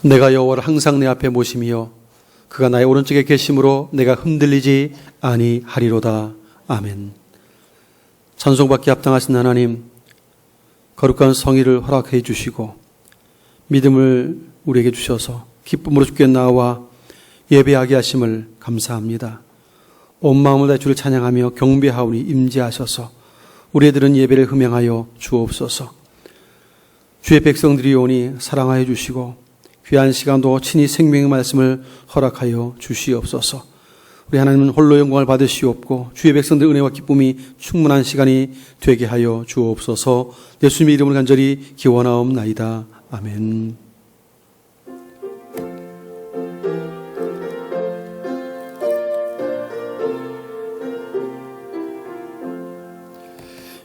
내가 여호와를 항상 내 앞에 모시며 그가 나의 오른쪽에 계심으로 내가 흔들리지 아니하리로다. 아멘. 찬송받기 합당하신 하나님, 거룩한 성의를 허락해 주시고 믿음을 우리에게 주셔서 기쁨으로 주께 나와 예배하게 하심을 감사합니다. 온 마음을 다해 주를 찬양하며 경배하오니 임재하셔서 우리들은 예배를 흠양하여 주옵소서. 주의 백성들이 오니 사랑하여 주시고 귀한 시간도 친히 생명의 말씀을 허락하여 주시옵소서. 우리 하나님은 홀로 영광을 받으시옵고 주의 백성들 은혜와 기쁨이 충만한 시간이 되게 하여 주옵소서. 예수님의 이름을 간절히 기원하옵나이다. 아멘.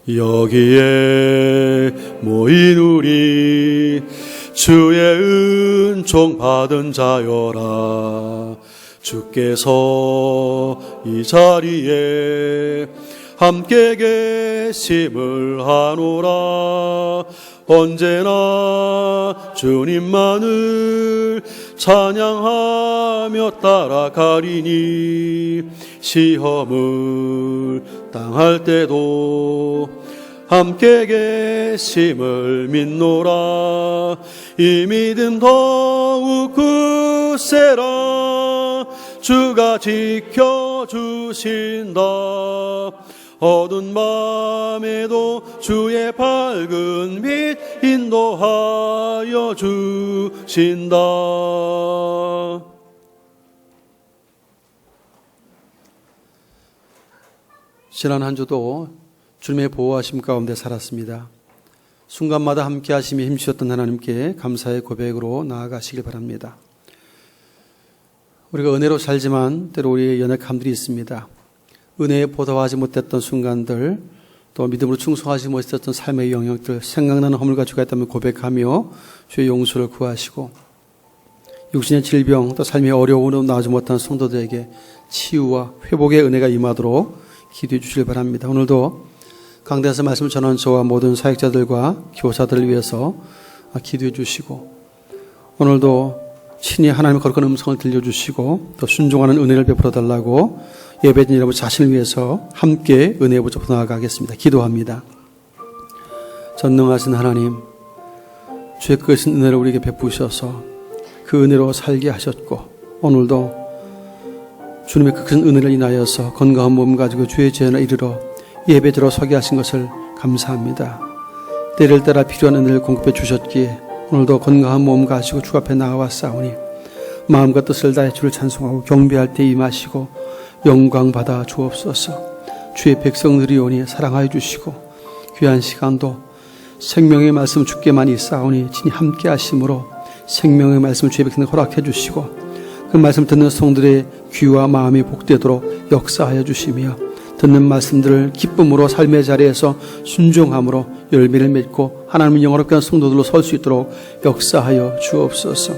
여기에 모인 우리 주의 은총 받은 자여라. 주께서 이 자리에 함께 계심을 하노라. 언제나 주님만을 찬양하며 따라가리니 시험을 당할 때도 함께 계심을 믿노라. 이 믿음 더욱 굳세라. 주가 지켜주신다. 어두운 밤에도 주의 밝은 빛 인도하여 주신다. 지난 한 주도 주님의 보호하심 가운데 살았습니다. 순간마다 함께 하심이 힘주셨던 하나님께 감사의 고백으로 나아가시길 바랍니다. 우리가 은혜로 살지만 때로 우리의 연약함들이 있습니다. 은혜에 보답하지 못했던 순간들, 또 믿음으로 충성하지 못했던 삶의 영역들, 생각나는 허물과 죄가 있다면 고백하며 주의 용서를 구하시고 육신의 질병, 또 삶의 어려움으로 나오지 못한 성도들에게 치유와 회복의 은혜가 임하도록 기도해 주시길 바랍니다. 오늘도 강단에서 말씀을 전하는 저와 모든 사역자들과 교사들을 위해서 기도해 주시고 오늘도 친히 하나님의 거룩한 음성을 들려주시고 또 순종하는 은혜를 베풀어 달라고 예배드린 여러분 자신을 위해서 함께 은혜의 보좌로 나아가겠습니다. 기도합니다. 전능하신 하나님, 주의 크신 은혜를 우리에게 베푸셔서 그 은혜로 살게 하셨고 오늘도 주님의 큰 은혜를 인하여서 건강한 몸 가지고 주의 제안에 이르러 예배드려 서게 하신 것을 감사합니다. 때를 따라 필요한 은혜를 공급해 주셨기에 오늘도 건강한 몸 가지고 주 앞에 나와싸우니 마음과 뜻을 다해 주를 찬송하고 경배할 때 임하시고 영광 받아 주옵소서. 주의 백성들이 오니 사랑하여 주시고 귀한 시간도 생명의 말씀 주께만 있사오니 친히 함께 하심으로 생명의 말씀 주의 백성들 허락해 주시고 그 말씀 듣는 성들의 귀와 마음이 복되도록 역사하여 주시며 듣는 말씀들을 기쁨으로 삶의 자리에서 순종함으로 열매를 맺고 하나님을 영화롭게 하는 성도들로 설 수 있도록 역사하여 주옵소서.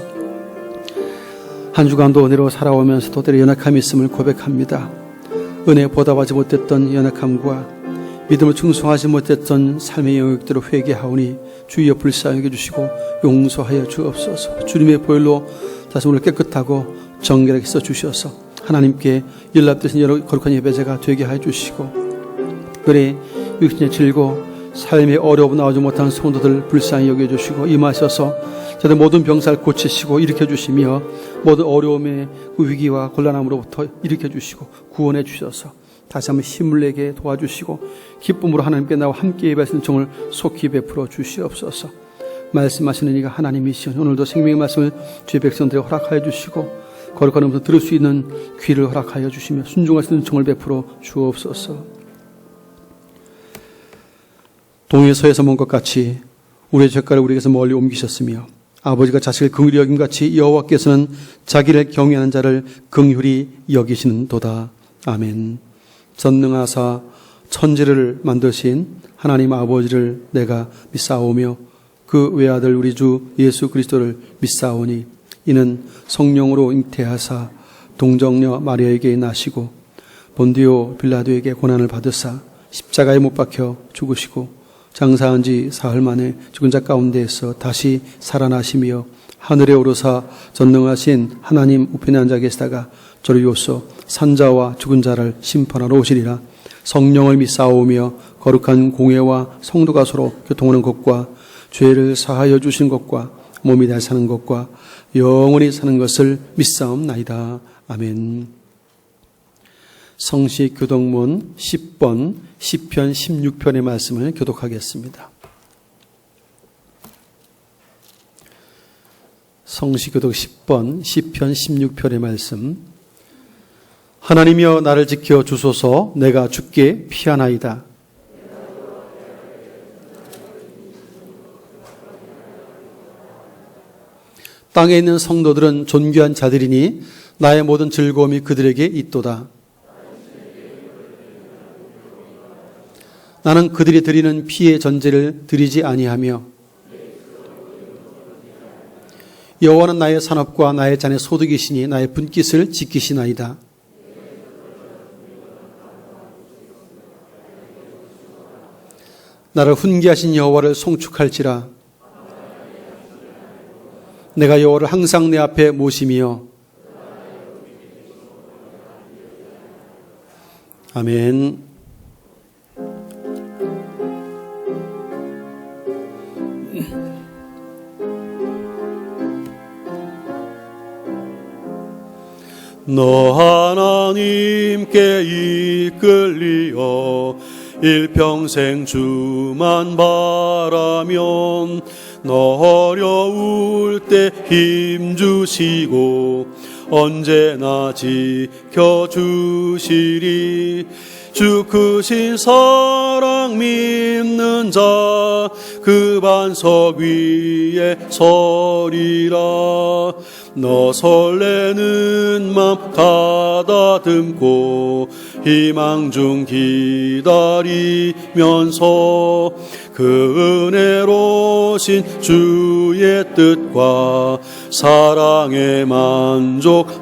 한 주간도 은혜로 살아오면서도 때로 연약함이 있음을 고백합니다. 은혜에 보답하지 못했던 연약함과 믿음을 충성하지 못했던 삶의 영역들을 회개하오니 주의 옆을 사용해 주시고 용서하여 주옵소서. 주님의 보혈로 다시 오늘 깨끗하고 정결하게 써주셔서 하나님께 연락되신 여러 거룩한 예배자가 되게 해주시고 특별히 육신의 질고 삶의 어려움 나오지 못한 성도들 불쌍히 여겨주시고 임하셔서 저들 모든 병사를 고치시고 일으켜주시며 모든 어려움의 그 위기와 곤란함으로부터 일으켜주시고 구원해 주셔서 다시 한번 힘을 내게 도와주시고 기쁨으로 하나님께 나와 함께 예배하시는 종을 속히 베풀어 주시옵소서. 말씀하시는 이가 하나님이시오. 오늘도 생명의 말씀을 주의 백성들에게 허락하여 주시고 거룩한 음성 들을 수 있는 귀를 허락하여 주시며 순종하시는 종을 베풀어 주옵소서. 동해 서에서 먼 것 같이 우리의 죄가를 우리에게서 멀리 옮기셨으며 아버지가 자식을 긍휼히 여김같이 여호와께서는 자기를 경외하는 자를 긍휼히 여기시는도다. 아멘. 전능하사 천지를 만드신 하나님 아버지를 내가 믿사오며 그 외아들 우리 주 예수 그리스도를 믿사오니 이는 성령으로 잉태하사 동정녀 마리아에게 나시고 본디오 빌라도에게 고난을 받으사 십자가에 못 박혀 죽으시고 장사한 지 사흘 만에 죽은 자 가운데에서 다시 살아나시며 하늘에 오르사 전능하신 하나님 우편에 앉아 계시다가 저를 이어서 산자와 죽은 자를 심판하러 오시리라. 성령을 믿사오며 거룩한 공회와 성도가 서로 교통하는 것과 죄를 사하여 주신 것과 몸이 다시 사는 것과 영원히 사는 것을 믿사옵나이다. 아멘. 성시 교독문 10번 시편 16편의 말씀을 교독하겠습니다. 성시 교독 10번 시편 16편의 말씀. 하나님이여 나를 지켜 주소서. 내가 주께 피하나이다. 땅에 있는 성도들은 존귀한 자들이니 나의 모든 즐거움이 그들에게 있도다. 나는 그들이 드리는 피의 전제를 드리지 아니하며 여호와는 나의 산업과 나의 잔의 소득이시니 나의 분깃을 지키시나이다. 나를 훈계하신 여호와를 송축할지라. 내가 여호와를 항상 내 앞에 모시며. 아멘. 너 하나님께 이끌리어 일평생 주만 바라면 너 어려울 때 힘주시고 언제나 지켜주시리. 주 크신 사랑 믿는 자 그 반석 위에 서리라. 너 설레는 맘 가다듬고 희망 중 기다리면서 그 은혜로신 주의 뜻과 사랑에 만족하여라.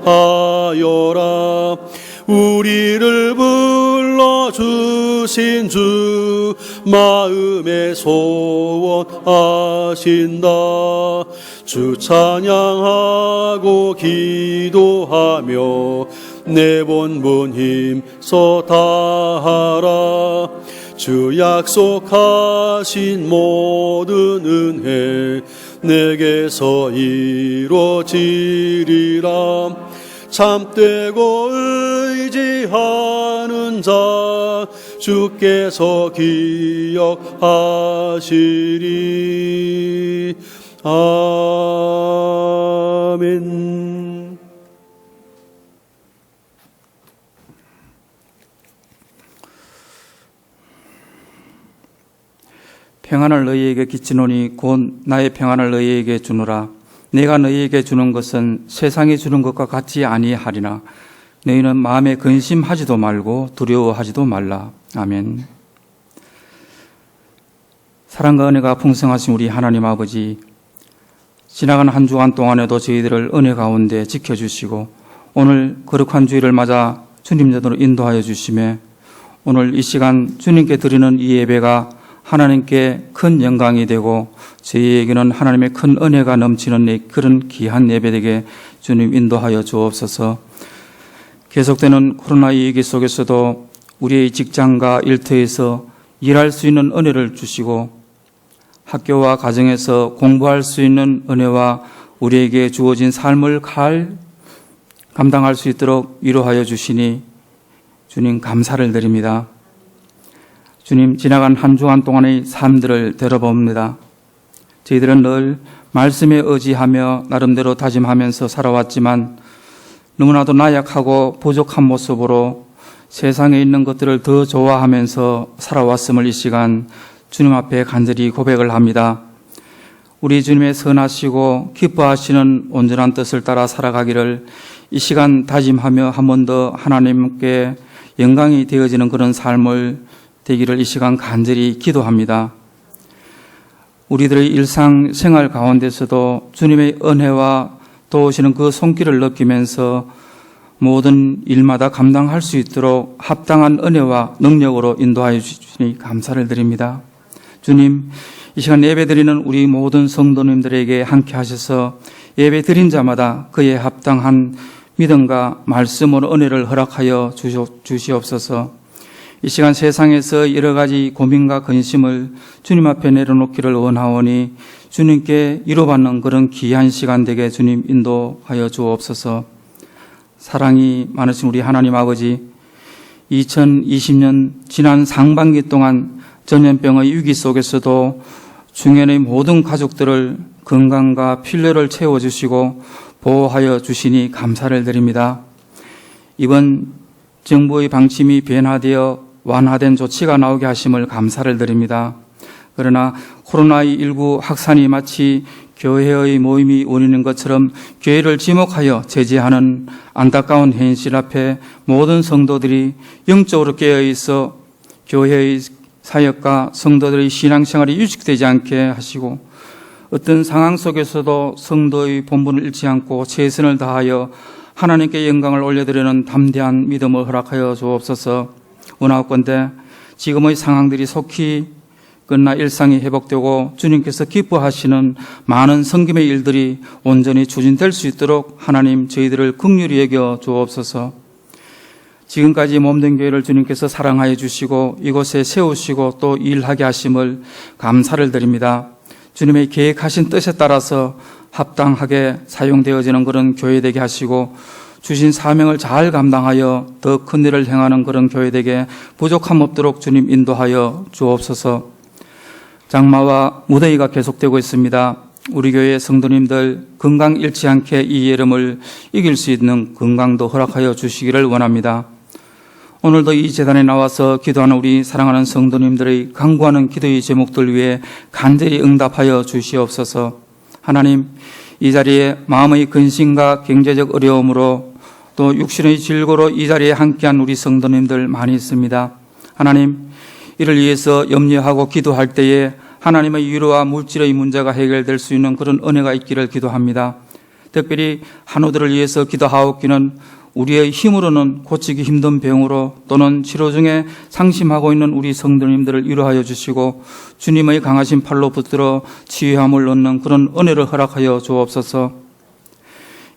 우리를 불러주신 주 마음에 소원하신다. 주 찬양하고 기도하며 내 본분 힘써 다하라. 주 약속하신 모든 은혜 내게서 이루어지리라. 참되고 의지하는 자 주께서 기억하시리. 아멘. 평안을 너희에게 끼치노니 곧 나의 평안을 너희에게 주노라. 내가 너희에게 주는 것은 세상이 주는 것과 같이 아니하리나 너희는 마음에 근심하지도 말고 두려워하지도 말라. 아멘. 사랑과 은혜가 풍성하신 우리 하나님 아버지, 지나간 한 주간 동안에도 저희들을 은혜 가운데 지켜주시고 오늘 거룩한 주일을 맞아 주님 전으로 인도하여 주시며 오늘 이 시간 주님께 드리는 이 예배가 하나님께 큰 영광이 되고 저희에게는 하나님의 큰 은혜가 넘치는 그런 귀한 예배되게 주님 인도하여 주옵소서. 계속되는 코로나 위기 속에서도 우리의 직장과 일터에서 일할 수 있는 은혜를 주시고 학교와 가정에서 공부할 수 있는 은혜와 우리에게 주어진 삶을 감당할 수 있도록 위로하여 주시니 주님 감사를 드립니다. 주님, 지나간 한 주간 동안의 삶들을 되돌아봅니다. 저희들은 늘 말씀에 의지하며 나름대로 다짐하면서 살아왔지만 너무나도 나약하고 부족한 모습으로 세상에 있는 것들을 더 좋아하면서 살아왔음을 이 시간 주님 앞에 간절히 고백을 합니다. 우리 주님의 선하시고 기뻐하시는 온전한 뜻을 따라 살아가기를 이 시간 다짐하며 한 번 더 하나님께 영광이 되어지는 그런 삶을 되기를 이 시간 간절히 기도합니다. 우리들의 일상생활 가운데서도 주님의 은혜와 도우시는 그 손길을 느끼면서 모든 일마다 감당할 수 있도록 합당한 은혜와 능력으로 인도하여 주시니 감사를 드립니다. 주님, 이 시간 예배드리는 우리 모든 성도님들에게 함께 하셔서 예배 드린 자마다 그에 합당한 믿음과 말씀으로 은혜를 허락하여 주시옵소서. 이 시간 세상에서 여러 가지 고민과 근심을 주님 앞에 내려놓기를 원하오니 주님께 위로받는 그런 귀한 시간 되게 주님 인도하여 주옵소서. 사랑이 많으신 우리 하나님 아버지, 2020년 지난 상반기 동안 전염병의 위기 속에서도 중현의 모든 가족들을 건강과 필요를 채워주시고 보호하여 주시니 감사를 드립니다. 이번 정부의 방침이 변화되어 완화된 조치가 나오게 하심을 감사를 드립니다. 그러나 코로나19 확산이 마치 교회의 모임이 원인인 것처럼 교회를 지목하여 제재하는 안타까운 현실 앞에 모든 성도들이 영적으로 깨어있어 교회의 사역과 성도들의 신앙생활이 유축되지 않게 하시고 어떤 상황 속에서도 성도의 본분을 잃지 않고 최선을 다하여 하나님께 영광을 올려드리는 담대한 믿음을 허락하여 주옵소서. 원하옵건대 지금의 상황들이 속히 끝나 일상이 회복되고 주님께서 기뻐하시는 많은 성김의 일들이 온전히 추진될 수 있도록 하나님 저희들을 긍휼히 여겨 주옵소서. 지금까지 몸된 교회를 주님께서 사랑하여 주시고 이곳에 세우시고 또 일하게 하심을 감사를 드립니다. 주님의 계획하신 뜻에 따라서 합당하게 사용되어지는 그런 교회 되게 하시고 주신 사명을 잘 감당하여 더 큰 일을 행하는 그런 교회 되게 부족함 없도록 주님 인도하여 주옵소서. 장마와 무더위가 계속되고 있습니다. 우리 교회 성도님들 건강 잃지 않게 이 여름을 이길 수 있는 건강도 허락하여 주시기를 원합니다. 오늘도 이 재단에 나와서 기도하는 우리 사랑하는 성도님들의 간구하는 기도의 제목들 위해 간절히 응답하여 주시옵소서. 하나님, 이 자리에 마음의 근심과 경제적 어려움으로 또 육신의 질고로 이 자리에 함께한 우리 성도님들 많이 있습니다. 하나님, 이를 위해서 염려하고 기도할 때에 하나님의 위로와 물질의 문제가 해결될 수 있는 그런 은혜가 있기를 기도합니다. 특별히 한우들을 위해서 기도하옵기는 우리의 힘으로는 고치기 힘든 병으로 또는 치료 중에 상심하고 있는 우리 성도님들을 위로하여 주시고 주님의 강하신 팔로 붙들어 치유함을 얻는 그런 은혜를 허락하여 주옵소서.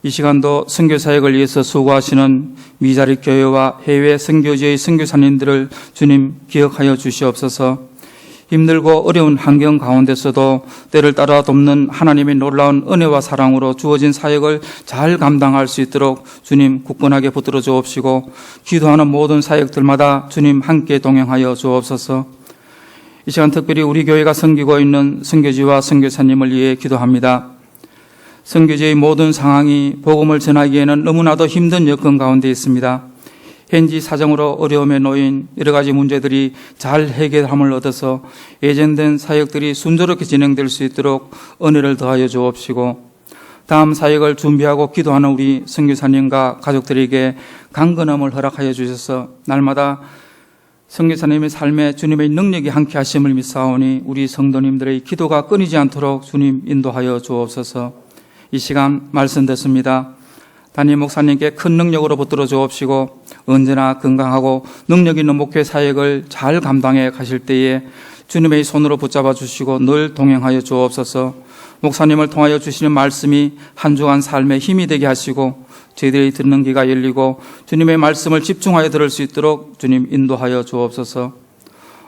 이 시간도 선교사역을 위해서 수고하시는 미자리 교회와 해외 선교지의 선교사님들을 주님 기억하여 주시옵소서. 힘들고 어려운 환경 가운데서도 때를 따라 돕는 하나님의 놀라운 은혜와 사랑으로 주어진 사역을 잘 감당할 수 있도록 주님 굳건하게 붙들어 주옵시고 기도하는 모든 사역들마다 주님 함께 동행하여 주옵소서. 이 시간 특별히 우리 교회가 섬기고 있는 선교지와 선교사님을 위해 기도합니다. 선교지의 모든 상황이 복음을 전하기에는 너무나도 힘든 여건 가운데 있습니다. 현지 사정으로 어려움에 놓인 여러 가지 문제들이 잘 해결함을 얻어서 예정된 사역들이 순조롭게 진행될 수 있도록 은혜를 더하여 주옵시고 다음 사역을 준비하고 기도하는 우리 선교사님과 가족들에게 강건함을 허락하여 주셔서 날마다 선교사님의 삶에 주님의 능력이 함께 하심을 믿사오니 우리 성도님들의 기도가 끊이지 않도록 주님 인도하여 주옵소서. 이 시간 말씀 듣습니다. 담임 목사님께 큰 능력으로 붙들어 주옵시고 언제나 건강하고 능력 있는 목회 사역을 잘 감당해 가실 때에 주님의 손으로 붙잡아 주시고 늘 동행하여 주옵소서. 목사님을 통하여 주시는 말씀이 한 주간 삶에 힘이 되게 하시고 저희들이 듣는 귀가 열리고 주님의 말씀을 집중하여 들을 수 있도록 주님 인도하여 주옵소서.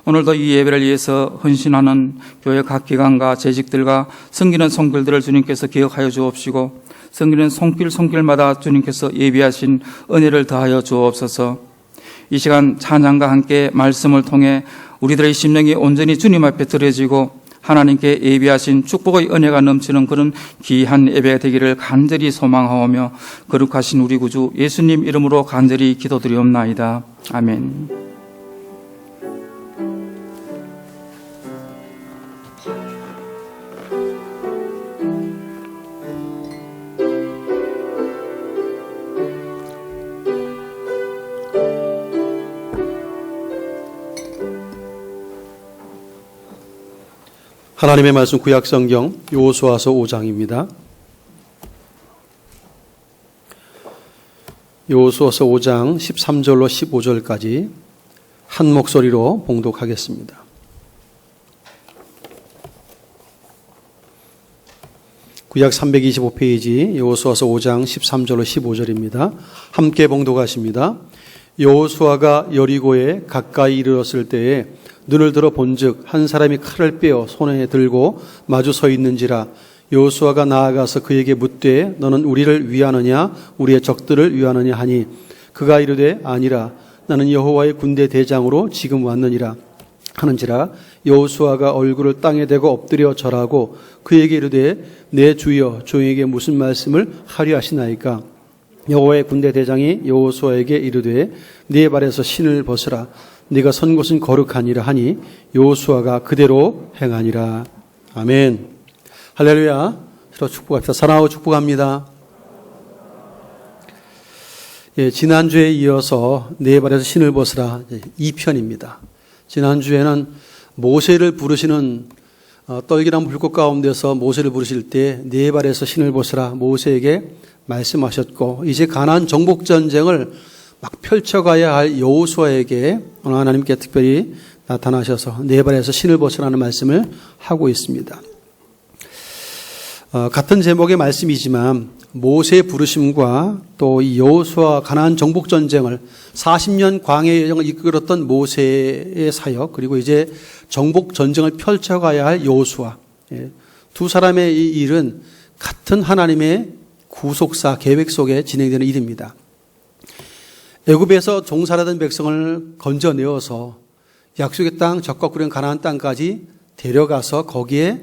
오늘도 이 예배를 위해서 헌신하는 교회 각 기관과 재직들과 섬기는 손길들을 주님께서 기억하여 주옵시고 섬기는 손길마다 주님께서 예비하신 은혜를 더하여 주옵소서. 이 시간 찬양과 함께 말씀을 통해 우리들의 심령이 온전히 주님 앞에 드려지고 하나님께 예비하신 축복의 은혜가 넘치는 그런 귀한 예배가 되기를 간절히 소망하오며 거룩하신 우리 구주 예수님 이름으로 간절히 기도드리옵나이다. 아멘. 하나님의 말씀 구약성경 여호수아서 5장입니다. 여호수아서 5장 13절로 15절까지 한 목소리로 봉독하겠습니다. 구약 325페이지 여호수아서 5장 13절로 15절입니다. 함께 봉독하십니다. 여호수아가 여리고에 가까이 이르렀을 때에 눈을 들어 본즉 한 사람이 칼을 빼어 손에 들고 마주 서 있는지라. 여호수아가 나아가서 그에게 묻되 너는 우리를 위하느냐 우리의 적들을 위하느냐 하니 그가 이르되 아니라 나는 여호와의 군대 대장으로 지금 왔느니라 하는지라. 여호수아가 얼굴을 땅에 대고 엎드려 절하고 그에게 이르되 내 주여 종에게 무슨 말씀을 하려 하시나이까. 여호와의 군대 대장이 여호수아에게 이르되 네 발에서 신을 벗으라 네가 선 곳은 거룩하니라 하니 여호수아가 그대로 행하니라. 아멘. 할렐루야. 서로 축복합시다. 사랑하고 축복합니다. 예, 지난주에 이어서 네 발에서 신을 벗으라 2편입니다. 지난주에는 모세를 부르시는 떨기난 불꽃 가운데서 모세를 부르실 때 네 발에서 신을 벗으라 모세에게 말씀하셨고, 이제 가나안 정복 전쟁을 막 펼쳐가야 할 여호수아에게 오늘 하나님께 특별히 나타나셔서 네 발에서 신을 벗으라는 말씀을 하고 있습니다. 같은 제목의 말씀이지만 모세의 부르심과 또 이 여호수아 가나안 정복 전쟁을 40년 광해 여정을 이끌었던 모세의 사역, 그리고 이제 정복 전쟁을 펼쳐가야 할 여호수아, 두 사람의 이 일은 같은 하나님의 구속사 계획 속에 진행되는 일입니다. 애굽에서 종살이하던 백성을 건져내어서 약속의 땅 적과 구른 가나안 땅까지 데려가서 거기에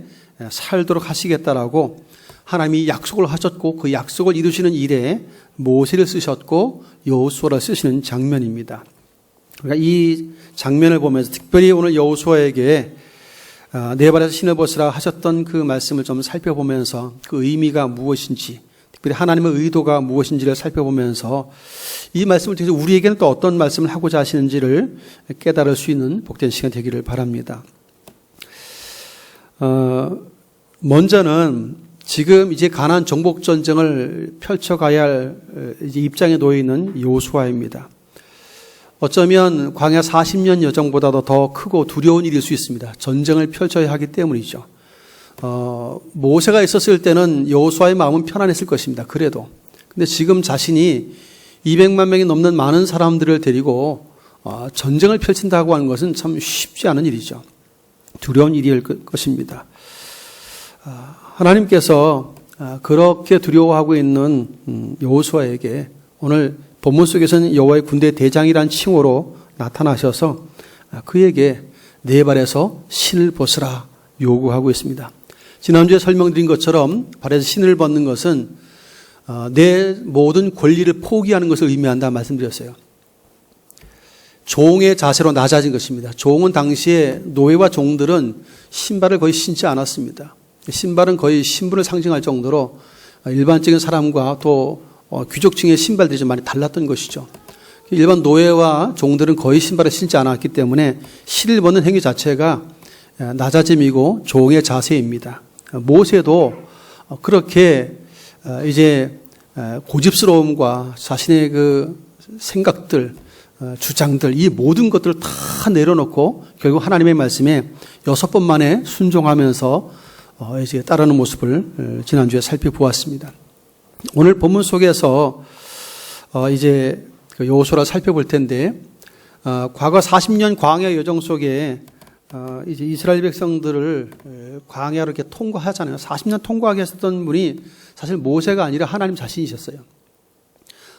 살도록 하시겠다라고 하나님이 약속을 하셨고, 그 약속을 이루시는 일에 모세를 쓰셨고 여호수아를 쓰시는 장면입니다. 그러니까 이 장면을 보면서 특별히 오늘 여호수아에게 네 발에서 신을 벗으라 하셨던 그 말씀을 좀 살펴보면서 그 의미가 무엇인지, 특별히 하나님의 의도가 무엇인지를 살펴보면서 이 말씀을 통해서 우리에게는 또 어떤 말씀을 하고자 하시는지를 깨달을 수 있는 복된 시간 되기를 바랍니다. 먼저는 지금 이제 가나안 정복 전쟁을 펼쳐가야 할 이제 입장에 놓여 있는 여호수아입니다. 어쩌면 광야 40년 여정보다도 더 크고 두려운 일일 수 있습니다. 전쟁을 펼쳐야 하기 때문이죠. 모세가 있었을 때는 여호수아의 마음은 편안했을 것입니다. 그래도. 근데 지금 자신이 200만 명이 넘는 많은 사람들을 데리고 전쟁을 펼친다고 하는 것은 참 쉽지 않은 일이죠. 두려운 일일 것입니다. 하나님께서 그렇게 두려워하고 있는 여호수아에게 오늘 본문 속에서는 여호와의 군대 대장이란 칭호로 나타나셔서 그에게 네 발에서 신을 벗으라 요구하고 있습니다. 지난주에 설명드린 것처럼 발에서 신을 벗는 것은 내 모든 권리를 포기하는 것을 의미한다 말씀드렸어요. 종의 자세로 낮아진 것입니다. 종은 당시에 노예와 종들은 신발을 거의 신지 않았습니다. 신발은 거의 신분을 상징할 정도로 일반적인 사람과 또 귀족층의 신발들이 좀 많이 달랐던 것이죠. 일반 노예와 종들은 거의 신발을 신지 않았기 때문에 신을 벗는 행위 자체가 낮아짐이고 종의 자세입니다. 모세도 그렇게 이제 고집스러움과 자신의 그 생각들, 주장들, 이 모든 것들을 다 내려놓고 결국 하나님의 말씀에 6번 만에 순종하면서 이제 따르는 모습을 지난주에 살펴보았습니다. 오늘 본문 속에서 이제 여호수아를 살펴볼 텐데, 과거 40년 광야 여정 속에 이제 이스라엘 백성들을 광야로 이렇게 통과하잖아요. 40년 통과하게 했었던 분이 사실 모세가 아니라 하나님 자신이셨어요.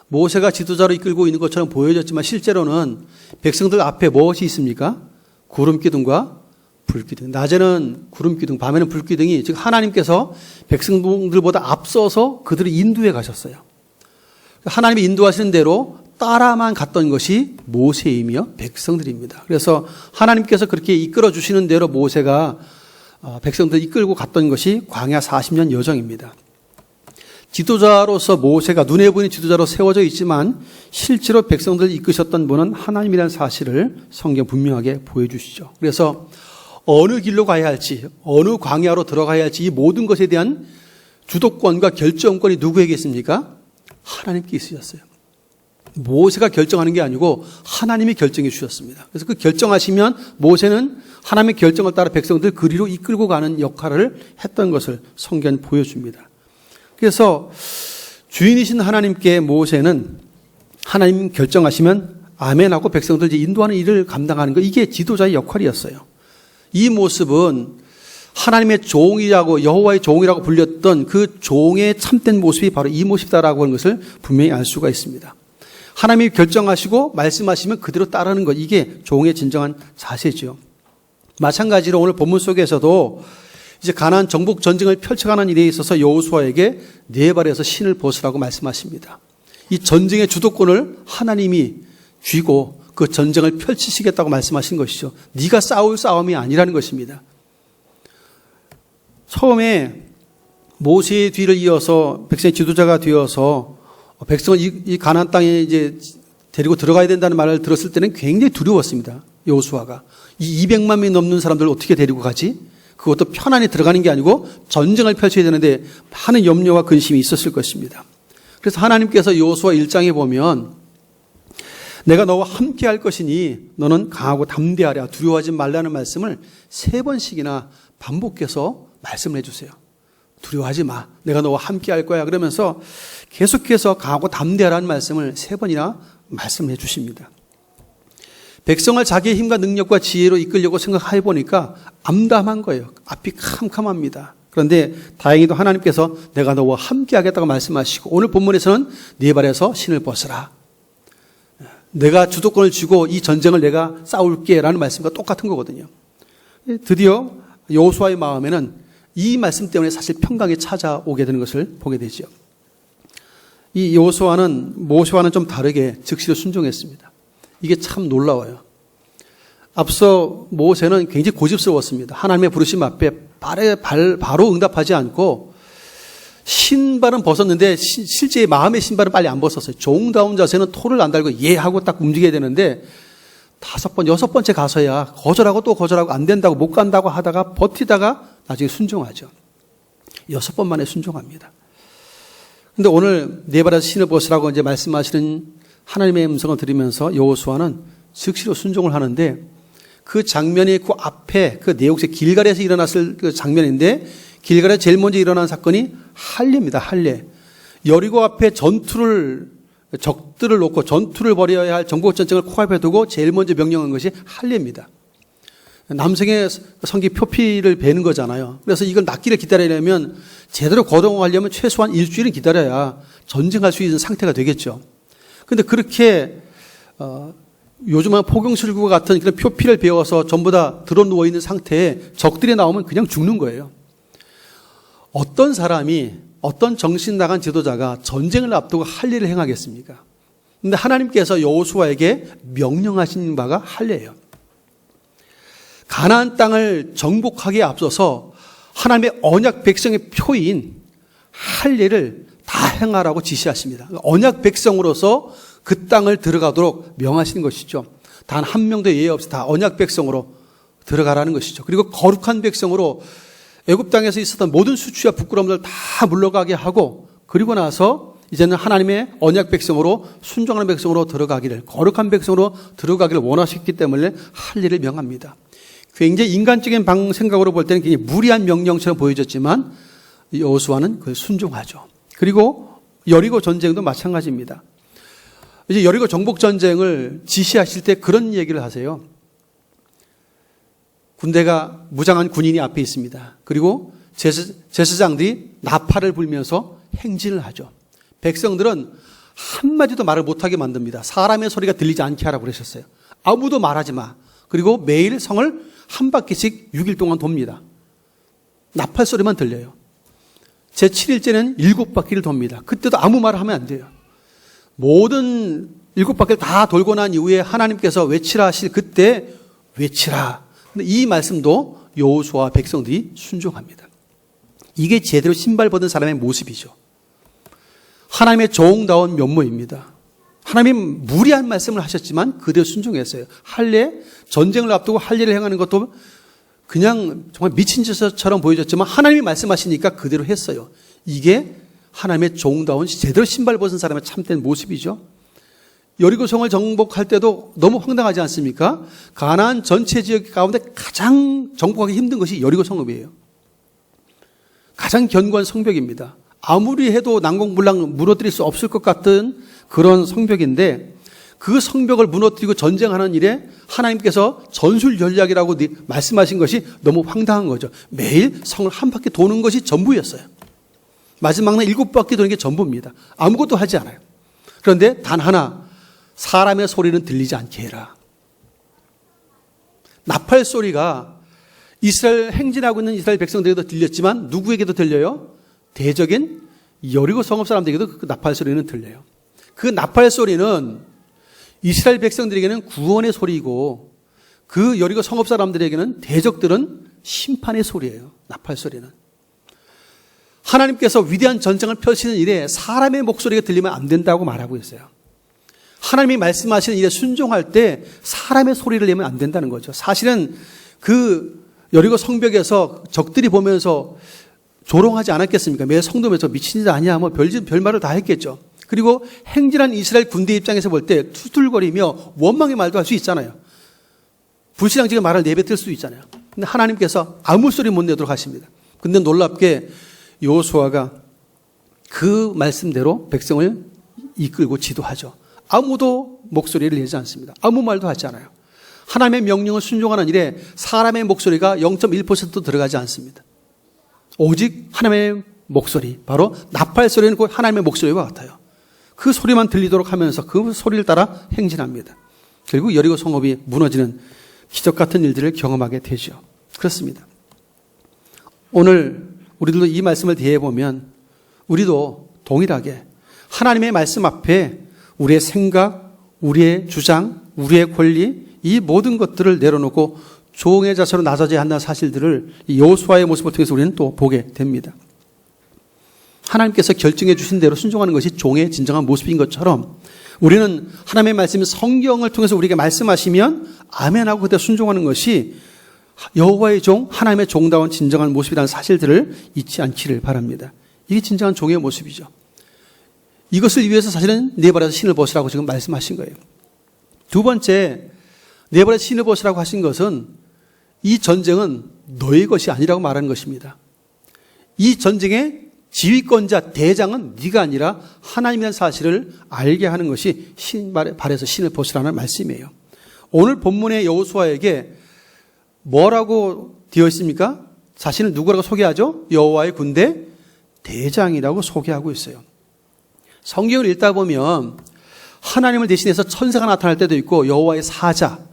모세가 지도자로 이끌고 있는 것처럼 보여졌지만 실제로는 백성들 앞에 무엇이 있습니까? 구름 기둥과 불기둥. 낮에는 구름 기둥, 밤에는 불기둥이, 즉 하나님께서 백성들보다 앞서서 그들을 인도해 가셨어요. 하나님이 인도하시는 대로 따라만 갔던 것이 모세이며 백성들입니다. 그래서 하나님께서 그렇게 이끌어 주시는 대로 모세가 백성들을 이끌고 갔던 것이 광야 40년 여정입니다. 지도자로서 모세가 눈에 보이는 지도자로 세워져 있지만 실제로 백성들을 이끄셨던 분은 하나님이라는 사실을 성경 분명하게 보여주시죠. 그래서 어느 길로 가야 할지, 어느 광야로 들어가야 할지 이 모든 것에 대한 주도권과 결정권이 누구에게 있습니까? 하나님께 있으셨어요. 모세가 결정하는 게 아니고 하나님이 결정해 주셨습니다. 그래서 그 결정하시면 모세는 하나님의 결정을 따라 백성들 그리로 이끌고 가는 역할을 했던 것을 성경은 보여줍니다. 그래서 주인이신 하나님께 모세는 하나님 결정하시면 아멘하고 백성들 인도하는 일을 감당하는 거, 이게 지도자의 역할이었어요. 이 모습은 하나님의 종이라고, 여호와의 종이라고 불렸던 그 종의 참된 모습이 바로 이 모습이다라고 하는 것을 분명히 알 수가 있습니다. 하나님이 결정하시고 말씀하시면 그대로 따르는 것, 이게 종의 진정한 자세죠. 마찬가지로 오늘 본문 속에서도 이제 가나안 정복 전쟁을 펼쳐가는 일에 있어서 여호수아에게 네 발에서 신을 벗으라고 말씀하십니다. 이 전쟁의 주도권을 하나님이 쥐고 그 전쟁을 펼치시겠다고 말씀하신 것이죠. 네가 싸울 싸움이 아니라는 것입니다. 처음에 모세의 뒤를 이어서 백성의 지도자가 되어서 백성을 이 가나안 땅에 이제 데리고 들어가야 된다는 말을 들었을 때는 굉장히 두려웠습니다. 여호수아가 이 200만 명이 넘는 사람들을 어떻게 데리고 가지? 그것도 편안히 들어가는 게 아니고 전쟁을 펼쳐야 되는데 많은 염려와 근심이 있었을 것입니다. 그래서 하나님께서 여호수아 1장에 보면 내가 너와 함께 할 것이니 너는 강하고 담대하라, 두려워하지 말라는 말씀을 3번씩이나 반복해서 말씀을 해주세요. 두려워하지 마, 내가 너와 함께 할 거야. 그러면서 계속해서 강하고 담대하라는 말씀을 3번이나 말씀해 주십니다. 백성을 자기의 힘과 능력과 지혜로 이끌려고 생각해 보니까 암담한 거예요. 앞이 캄캄합니다. 그런데 다행히도 하나님께서 내가 너와 함께 하겠다고 말씀하시고, 오늘 본문에서는 네 발에서 신을 벗으라, 내가 주도권을 쥐고 이 전쟁을 내가 싸울게 라는 말씀과 똑같은 거거든요. 드디어 여호수아의 마음에는 이 말씀 때문에 사실 평강이 찾아오게 되는 것을 보게 되죠. 이 여호수아는 모세와는 좀 다르게 즉시로 순종했습니다. 이게 참 놀라워요. 앞서 모세는 굉장히 고집스러웠습니다. 하나님의 부르심 앞에 바로 응답하지 않고 신발은 벗었는데 실제 마음의 신발은 빨리 안 벗었어요. 종다운 자세는 토를 안 달고 예 하고 딱 움직여야 되는데 5번, 6번째 가서야 거절하고 또 거절하고 안 된다고 못 간다고 하다가 버티다가 나중에 순종하죠. 6번 만에 순종합니다. 근데 오늘 네 발에서 신을 벗으라고 이제 말씀하시는 하나님의 음성을 들으면서 여호수아는 즉시로 순종을 하는데, 그 장면이 그 앞에 그 내옥새 길갈에서 일어났을 그 장면인데, 길갈에 제일 먼저 일어난 사건이 할례입니다. 할례. 여리고 앞에 적들을 놓고 전투를 벌여야 할 정복 전쟁을 코앞에 두고 제일 먼저 명령한 것이 할례입니다. 남성의 성기 표피를 베는 거잖아요. 그래서 이걸 낫기를 기다리려면, 제대로 거동하려면 최소한 일주일은 기다려야 전쟁할 수 있는 상태가 되겠죠. 그런데 그렇게 요즘은 포경술구와 같은 그런 표피를 베어서 전부 다 드러 누워 있는 상태에 적들이 나오면 그냥 죽는 거예요. 어떤 사람이, 어떤 정신 나간 지도자가 전쟁을 앞두고 할례를 행하겠습니까? 그런데 하나님께서 여호수아에게 명령하신 바가 할례예요. 가나안 땅을 정복하기에 앞서서 하나님의 언약 백성의 표인 할례를 다 행하라고 지시하십니다. 언약 백성으로서 그 땅을 들어가도록 명하시는 것이죠. 단 한 명도 예외 없이 다 언약 백성으로 들어가라는 것이죠. 그리고 거룩한 백성으로 애굽 땅에서 있었던 모든 수치와 부끄러움들 다 물러가게 하고, 그리고 나서 이제는 하나님의 언약 백성으로, 순종하는 백성으로 들어가기를, 거룩한 백성으로 들어가기를 원하셨기 때문에 할례를 명합니다. 굉장히 인간적인 생각으로 볼 때는 굉장히 무리한 명령처럼 보여졌지만 여호수아는 그걸 순종하죠. 그리고 여리고 전쟁도 마찬가지입니다. 이제 여리고 정복 전쟁을 지시하실 때 그런 얘기를 하세요. 군대가, 무장한 군인이 앞에 있습니다. 그리고 제사장들이 나팔을 불면서 행진을 하죠. 백성들은 한마디도 말을 못하게 만듭니다. 사람의 소리가 들리지 않게 하라고 그러셨어요. 아무도 말하지 마. 그리고 매일 성을 한 바퀴씩 6일 동안 돕니다. 나팔 소리만 들려요. 제7일째는 7바퀴를 돕니다. 그때도 아무 말을 하면 안 돼요. 모든 7바퀴를 다 돌고 난 이후에 하나님께서 외치라 하실 그때 외치라. 근데 이 말씀도 여호수아와 백성들이 순종합니다. 이게 제대로 신발 벗은 사람의 모습이죠. 하나님의 종다운 면모입니다. 하나님 무리한 말씀을 하셨지만 그대로 순종했어요. 할례, 전쟁을 앞두고 할례를 행하는 것도 그냥 정말 미친 짓처럼 보여졌지만 하나님이 말씀하시니까 그대로 했어요. 이게 하나님의 종다운 제대로 신발 벗은 사람의 참된 모습이죠. 여리고성을 정복할 때도 너무 황당하지 않습니까? 가나안 전체 지역 가운데 가장 정복하기 힘든 것이 여리고 성읍이에요. 가장 견고한 성벽입니다. 아무리 해도 난공불락 무너뜨릴 수 없을 것 같은 그런 성벽인데 그 성벽을 무너뜨리고 전쟁하는 일에 하나님께서 전술 전략이라고 말씀하신 것이 너무 황당한 거죠. 매일 성을 한 바퀴 도는 것이 전부였어요. 마지막 날 7바퀴 도는 게 전부입니다. 아무것도 하지 않아요. 그런데 단 하나, 사람의 소리는 들리지 않게 해라. 나팔 소리가 이스라엘 행진하고 있는 이스라엘 백성들에게도 들렸지만 누구에게도 들려요? 대적인 여리고 성읍 사람들에게도 그 나팔 소리는 들려요. 그 나팔 소리는 이스라엘 백성들에게는 구원의 소리이고 그 여리고 성읍 사람들에게는 대적들은 심판의 소리예요. 나팔 소리는. 하나님께서 위대한 전쟁을 펼치는 일에 사람의 목소리가 들리면 안 된다고 말하고 있어요. 하나님이 말씀하시는 일에 순종할 때 사람의 소리를 내면 안 된다는 거죠. 사실은 그 여리고 성벽에서 적들이 보면서 조롱하지 않았겠습니까? 매 성도면서 미친 짓 아니야 뭐 별말을 다 했겠죠. 그리고 행진한 이스라엘 군대 입장에서 볼 때 투툴거리며 원망의 말도 할 수 있잖아요. 불신앙적인 말을 내뱉을 수도 있잖아요. 근데 하나님께서 아무 소리 못 내도록 하십니다. 근데 놀랍게 여호수아가 그 말씀대로 백성을 이끌고 지도하죠. 아무도 목소리를 내지 않습니다. 아무 말도 하지 않아요. 하나님의 명령을 순종하는 일에 사람의 목소리가 0.1%도 들어가지 않습니다. 오직 하나님의 목소리, 바로 나팔 소리는 곧 하나님의 목소리와 같아요. 그 소리만 들리도록 하면서 그 소리를 따라 행진합니다. 결국 여리고 성읍이 무너지는 기적 같은 일들을 경험하게 되죠. 그렇습니다. 오늘 우리들도 이 말씀을 대해보면 우리도 동일하게 하나님의 말씀 앞에 우리의 생각, 우리의 주장, 우리의 권리, 이 모든 것들을 내려놓고 종의 자세로 나서져야 한다는 사실들을 여호수아의 모습을 통해서 우리는 또 보게 됩니다. 하나님께서 결정해 주신 대로 순종하는 것이 종의 진정한 모습인 것처럼 우리는 하나님의 말씀, 성경을 통해서 우리에게 말씀하시면 아멘하고 그대로 순종하는 것이 여호와의 종, 하나님의 종다운 진정한 모습이라는 사실들을 잊지 않기를 바랍니다. 이게 진정한 종의 모습이죠. 이것을 위해서 사실은 내버려서 신을 벗으라고 지금 말씀하신 거예요. 두 번째, 내버려서 신을 벗으라고 하신 것은 이 전쟁은 너의 것이 아니라고 말하는 것입니다. 이 전쟁의 지휘권자, 대장은 네가 아니라 하나님이라는 사실을 알게 하는 것이 발에서 신을 벗으라는 말씀이에요. 오늘 본문의 여호수아에게 뭐라고 되어 있습니까? 자신을 누구라고 소개하죠? 여호와의 군대 대장이라고 소개하고 있어요. 성경을 읽다 보면 하나님을 대신해서 천사가 나타날 때도 있고 여호와의 사자.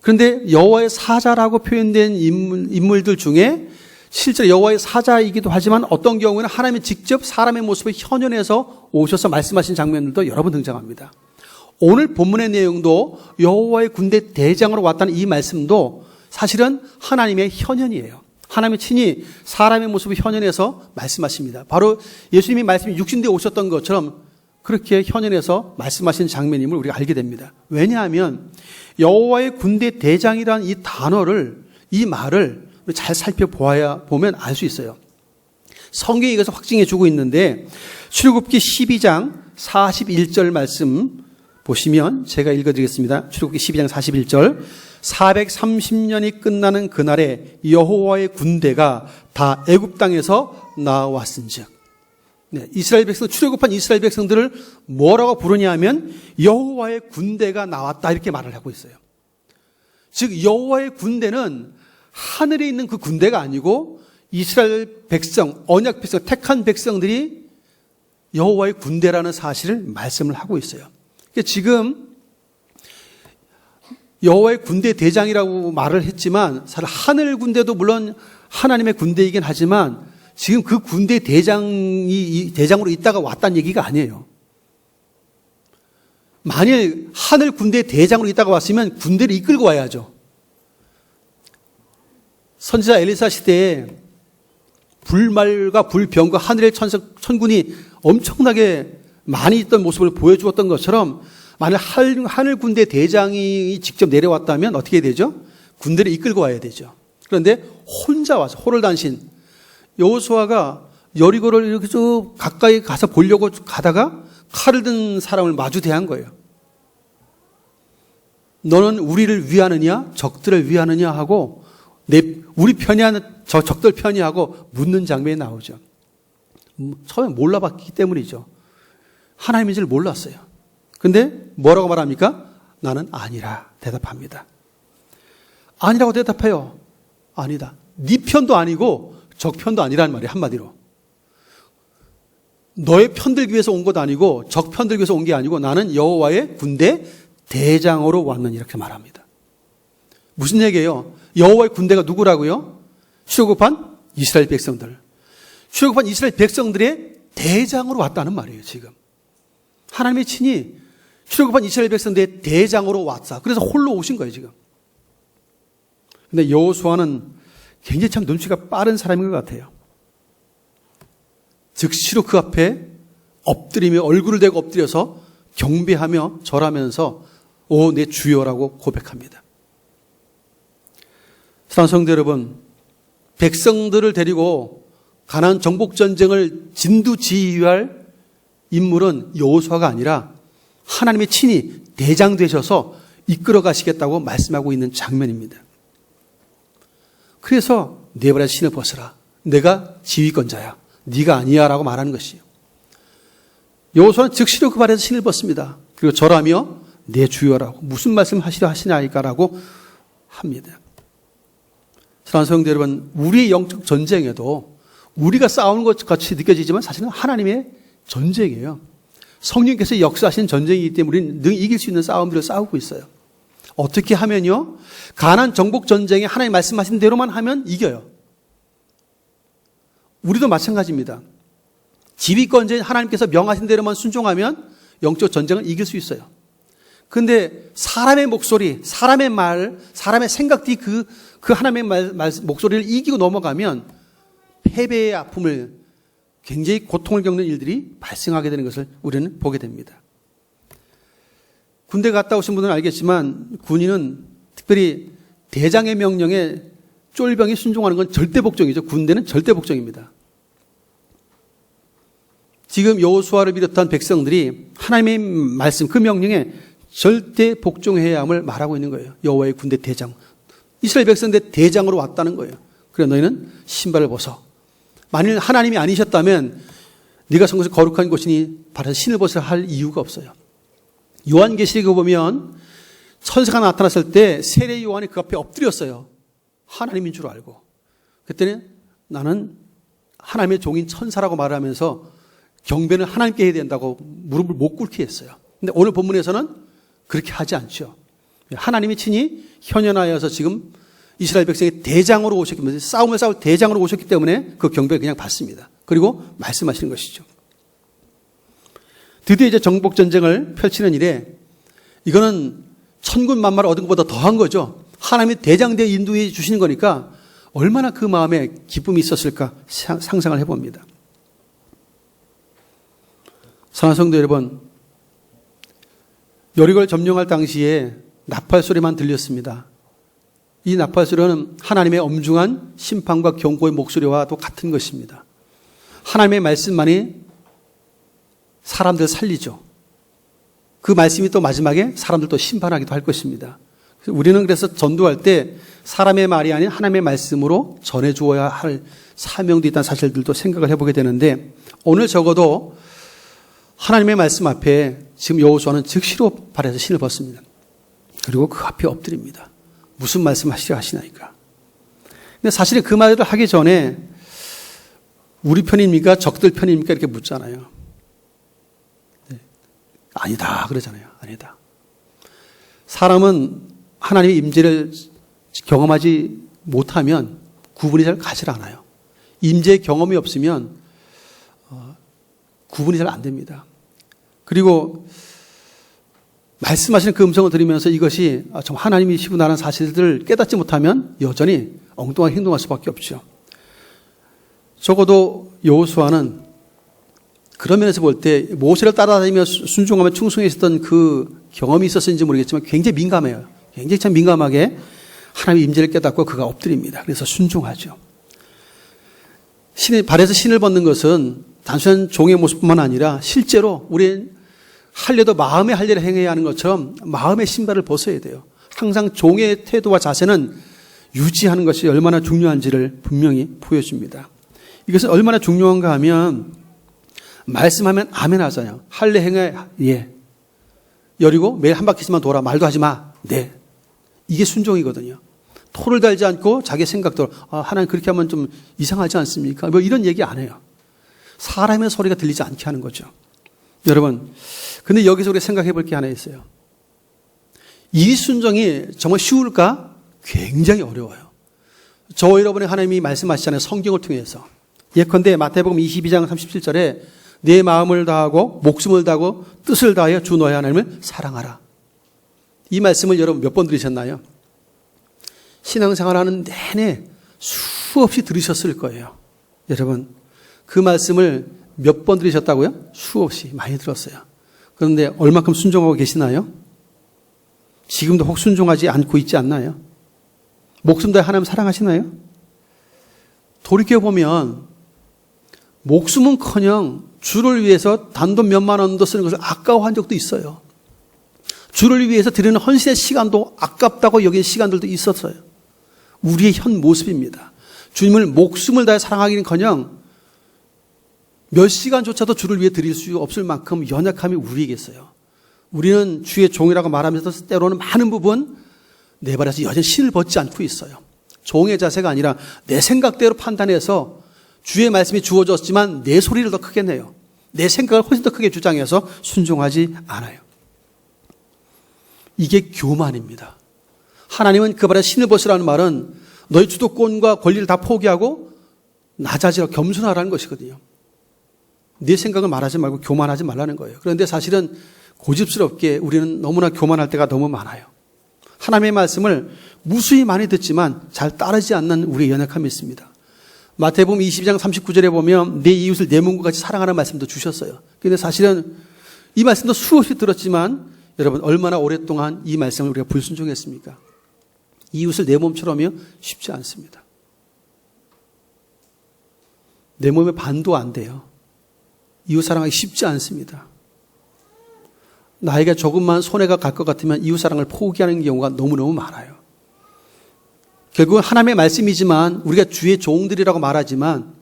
그런데 여호와의 사자라고 표현된 인물들 중에 실제로 여호와의 사자이기도 하지만 어떤 경우에는 하나님이 직접 사람의 모습을 현현해서 오셔서 말씀하신 장면들도 여러 번 등장합니다. 오늘 본문의 내용도 여호와의 군대 대장으로 왔다는 이 말씀도 사실은 하나님의 현현이에요. 하나님이 친히 사람의 모습을 현현해서 말씀하십니다. 바로 예수님이 말씀이 육신되어 오셨던 것처럼 그렇게 현현해서 말씀하신 장면임을 우리가 알게 됩니다. 왜냐하면 여호와의 군대 대장이라는 이 단어를, 이 말을 잘 살펴보면 알 수 있어요. 성경이 이것을 확증해 주고 있는데 출애굽기 12장 41절 말씀 보시면 제가 읽어드리겠습니다. 출애굽기 12장 41절 430년이 끝나는 그날에 여호와의 군대가 다 애굽 땅에서 나왔은즉. 네, 이스라엘 백성, 출애굽한 이스라엘 백성들을 뭐라고 부르냐 하면 여호와의 군대가 나왔다 이렇게 말을 하고 있어요. 즉 여호와의 군대는 하늘에 있는 그 군대가 아니고 이스라엘 백성, 언약 백성, 택한 백성들이 여호와의 군대라는 사실을 말씀을 하고 있어요. 그러니까 지금 여호와의 군대 대장이라고 말을 했지만 사실 하늘 군대도 물론 하나님의 군대이긴 하지만 지금 그 군대 대장으로 있다가 왔다는 얘기가 아니에요. 만일 하늘 군대 대장으로 있다가 왔으면 군대를 이끌고 와야죠. 선지자 엘리사 시대에 불말과 불병과 하늘의 천군이 엄청나게 많이 있던 모습을 보여주었던 것처럼 만약 하늘 군대 대장이 직접 내려왔다면 어떻게 되죠? 군대를 이끌고 와야 되죠. 그런데 혼자 와서 호롤단신 여호수아가 여리고를 이렇게 쭉 가까이 가서 보려고 가다가 칼을 든 사람을 마주 대한 거예요. 너는 우리를 위하느냐 적들을 위하느냐 하고 우리 편이 하는 저 적들 편이 하고 묻는 장면이 나오죠. 처음에 몰라봤기 때문이죠. 하나님인 줄 몰랐어요. 근데 뭐라고 말합니까? 나는 아니라 대답합니다. 아니라고 대답해요. 아니다. 네 편도 아니고 적 편도 아니라는 말이에요. 한마디로. 너의 편들기 위해서 온 것도 아니고 적 편들기 위해서 온 게 아니고 나는 여호와의 군대 대장으로 왔느니 이렇게 말합니다. 무슨 얘기예요? 여호와의 군대가 누구라고요? 출애굽한 이스라엘 백성들. 출애굽한 이스라엘 백성들의 대장으로 왔다는 말이에요. 지금 하나님의 친히 출애굽한 이스라엘 백성들의 대장으로 왔다. 그래서 홀로 오신 거예요. 지금. 근데 여호수아는 굉장히 참 눈치가 빠른 사람인 것 같아요. 즉시로 그 앞에 엎드리며 얼굴을 대고 엎드려서 경배하며 절하면서 오, 내 주여라고 고백합니다. 사랑하는 성도 여러분, 백성들을 데리고 가나안 정복 전쟁을 진두지휘할 인물은 여호수아가 아니라 하나님의 친히 대장 되셔서 이끌어 가시겠다고 말씀하고 있는 장면입니다. 그래서 내 발에 신을 벗으라. 내가 지휘권자야. 네가 아니야 라고 말하는 것이에요. 여호수아는 즉시로 그 발에서 신을 벗습니다. 그리고 절하며 내 주여라고 무슨 말씀 하시려 하시나이까라고 합니다. 사랑하는 성도 여러분, 우리의 영적 전쟁에도 우리가 싸우는 것 같이 느껴지지만 사실은 하나님의 전쟁이에요. 성령께서 역사하시는 전쟁이기 때문에 우리는 늘 이길 수 있는 싸움들을 싸우고 있어요. 어떻게 하면요? 가나안 정복 전쟁에 하나님 말씀하신 대로만 하면 이겨요. 우리도 마찬가지입니다. 지휘권자인 하나님께서 명하신 대로만 순종하면 영적 전쟁을 이길 수 있어요. 그런데 사람의 목소리, 사람의 말, 사람의 생각들이 그 하나님의 목소리를 이기고 넘어가면 패배의 아픔을 굉장히 고통을 겪는 일들이 발생하게 되는 것을 우리는 보게 됩니다. 군대 갔다 오신 분들은 알겠지만 군인은 특별히 대장의 명령에 쫄병이 순종하는 건 절대 복종이죠. 군대는 절대 복종입니다. 지금 여호수아를 비롯한 백성들이 하나님의 말씀, 그 명령에 절대 복종해야 함을 말하고 있는 거예요. 여호와의 군대 대장. 이스라엘 백성들의 대장으로 왔다는 거예요. 그래 너희는 신발을 벗어. 만일 하나님이 아니셨다면 네가 성것이 거룩한 곳이니 발에서 신을 벗으라 할 이유가 없어요. 요한계시록에 보면 천사가 나타났을 때 세례 요한이 그 앞에 엎드렸어요. 하나님인 줄 알고. 그때는 나는 하나님의 종인 천사라고 말하면서 경배는 하나님께 해야 된다고 무릎을 못 꿇게 했어요. 근데 오늘 본문에서는 그렇게 하지 않죠. 하나님이 친히 현현하여서 지금 이스라엘 백성의 대장으로 오셨기 때문에 싸움을 싸울 대장으로 오셨기 때문에 그 경배를 그냥 받습니다. 그리고 말씀하시는 것이죠. 드디어 이제 정복 전쟁을 펼치는 일에 이거는 천군 만마를 얻은 것보다 더한 거죠. 하나님이 대장되어 인도해 주시는 거니까 얼마나 그 마음에 기쁨이 있었을까 상상을 해봅니다. 사랑하는 성도 여러분, 여리고를 점령할 당시에 나팔 소리만 들렸습니다. 이 나팔 소리는 하나님의 엄중한 심판과 경고의 목소리와도 같은 것입니다. 하나님의 말씀만이 사람들을 살리죠. 그 말씀이 또 마지막에 사람들 또 심판하기도 할 것입니다. 우리는 그래서 전도할 때 사람의 말이 아닌 하나님의 말씀으로 전해주어야 할 사명도 있다는 사실들도 생각을 해보게 되는데 오늘 적어도 하나님의 말씀 앞에 지금 여호수아는 즉시로 발에서 신을 벗습니다. 그리고 그 앞에 엎드립니다. 무슨 말씀 하시려 하시나이까. 근데 사실은 그 말을 하기 전에 우리 편입니까? 적들 편입니까? 이렇게 묻잖아요. 네. 아니다 그러잖아요. 아니다. 사람은 하나님의 임재를 경험하지 못하면 구분이 잘 가지 않아요. 임재의 경험이 없으면 구분이 잘 안 됩니다. 그리고 말씀하시는 그 음성을 들으면서 이것이 정말 하나님이시구나라는 사실들을 깨닫지 못하면 여전히 엉뚱하게 행동할 수밖에 없죠. 적어도 여호수아는 그런 면에서 볼 때 모세를 따라다니며 순종하며 충성했었던 그 경험이 있었는지 모르겠지만 굉장히 민감해요. 굉장히 참 민감하게 하나님의 임재를 깨닫고 그가 엎드립니다. 그래서 순종하죠. 발에서 신을 벗는 것은 단순한 종의 모습뿐만 아니라 실제로 우리는 할례도 마음의 할례를 행해야 하는 것처럼 마음의 신발을 벗어야 돼요. 항상 종의 태도와 자세는 유지하는 것이 얼마나 중요한지를 분명히 보여줍니다. 이것은 얼마나 중요한가 하면 말씀하면 아멘 하잖아요. 할래 행해 예. 여리고 매일 한 바퀴만 돌아 말도 하지 마. 네. 이게 순종이거든요. 토를 달지 않고 자기 생각대로 하나님 그렇게 하면 좀 이상하지 않습니까? 뭐 이런 얘기 안 해요. 사람의 소리가 들리지 않게 하는 거죠. 여러분, 근데 여기서 우리 생각해 볼 게 하나 있어요. 이 순종이 정말 쉬울까? 굉장히 어려워요. 저와 여러분의 하나님이 말씀하시잖아요. 성경을 통해서. 예컨대 마태복음 22장 37절에 내 마음을 다하고 목숨을 다하고 뜻을 다하여 주 너의 하나님을 사랑하라. 이 말씀을 여러분 몇 번 들으셨나요? 신앙생활하는 내내 수없이 들으셨을 거예요. 여러분, 그 말씀을 몇 번 들으셨다고요? 수없이 많이 들었어요. 그런데 얼마큼 순종하고 계시나요? 지금도 혹 순종하지 않고 있지 않나요? 목숨 다해 하나님 사랑하시나요? 돌이켜보면 목숨은커녕 주를 위해서 단돈 몇만 원도 쓰는 것을 아까워한 적도 있어요. 주를 위해서 드리는 헌신의 시간도 아깝다고 여긴 시간들도 있었어요. 우리의 현 모습입니다. 주님을 목숨을 다해 사랑하기는커녕 몇 시간조차도 주를 위해 드릴 수 없을 만큼 연약함이 우리에게 있어요. 우리는 주의 종이라고 말하면서 때로는 많은 부분 내 발에서 여전히 신을 벗지 않고 있어요. 종의 자세가 아니라 내 생각대로 판단해서 주의 말씀이 주어졌지만 내 소리를 더 크게 내요. 내 생각을 훨씬 더 크게 주장해서 순종하지 않아요. 이게 교만입니다. 하나님은 그 발에 신을 벗으라는 말은 너희 주도권과 권리를 다 포기하고 낮아지라 겸손하라는 것이거든요. 내 생각을 말하지 말고 교만하지 말라는 거예요. 그런데 사실은 고집스럽게 우리는 너무나 교만할 때가 너무 많아요. 하나님의 말씀을 무수히 많이 듣지만 잘 따르지 않는 우리의 연약함이 있습니다. 마태복음 22장 39절에 보면 내 이웃을 내 몸과 같이 사랑하는 말씀도 주셨어요. 그런데 사실은 이 말씀도 수없이 들었지만 여러분 얼마나 오랫동안 이 말씀을 우리가 불순종했습니까? 이웃을 내 몸처럼요? 쉽지 않습니다. 내 몸의 반도 안 돼요. 이웃 사랑하기 쉽지 않습니다. 나에게 조금만 손해가 갈 것 같으면 이웃 사랑을 포기하는 경우가 너무너무 많아요. 결국은 하나님의 말씀이지만 우리가 주의 종들이라고 말하지만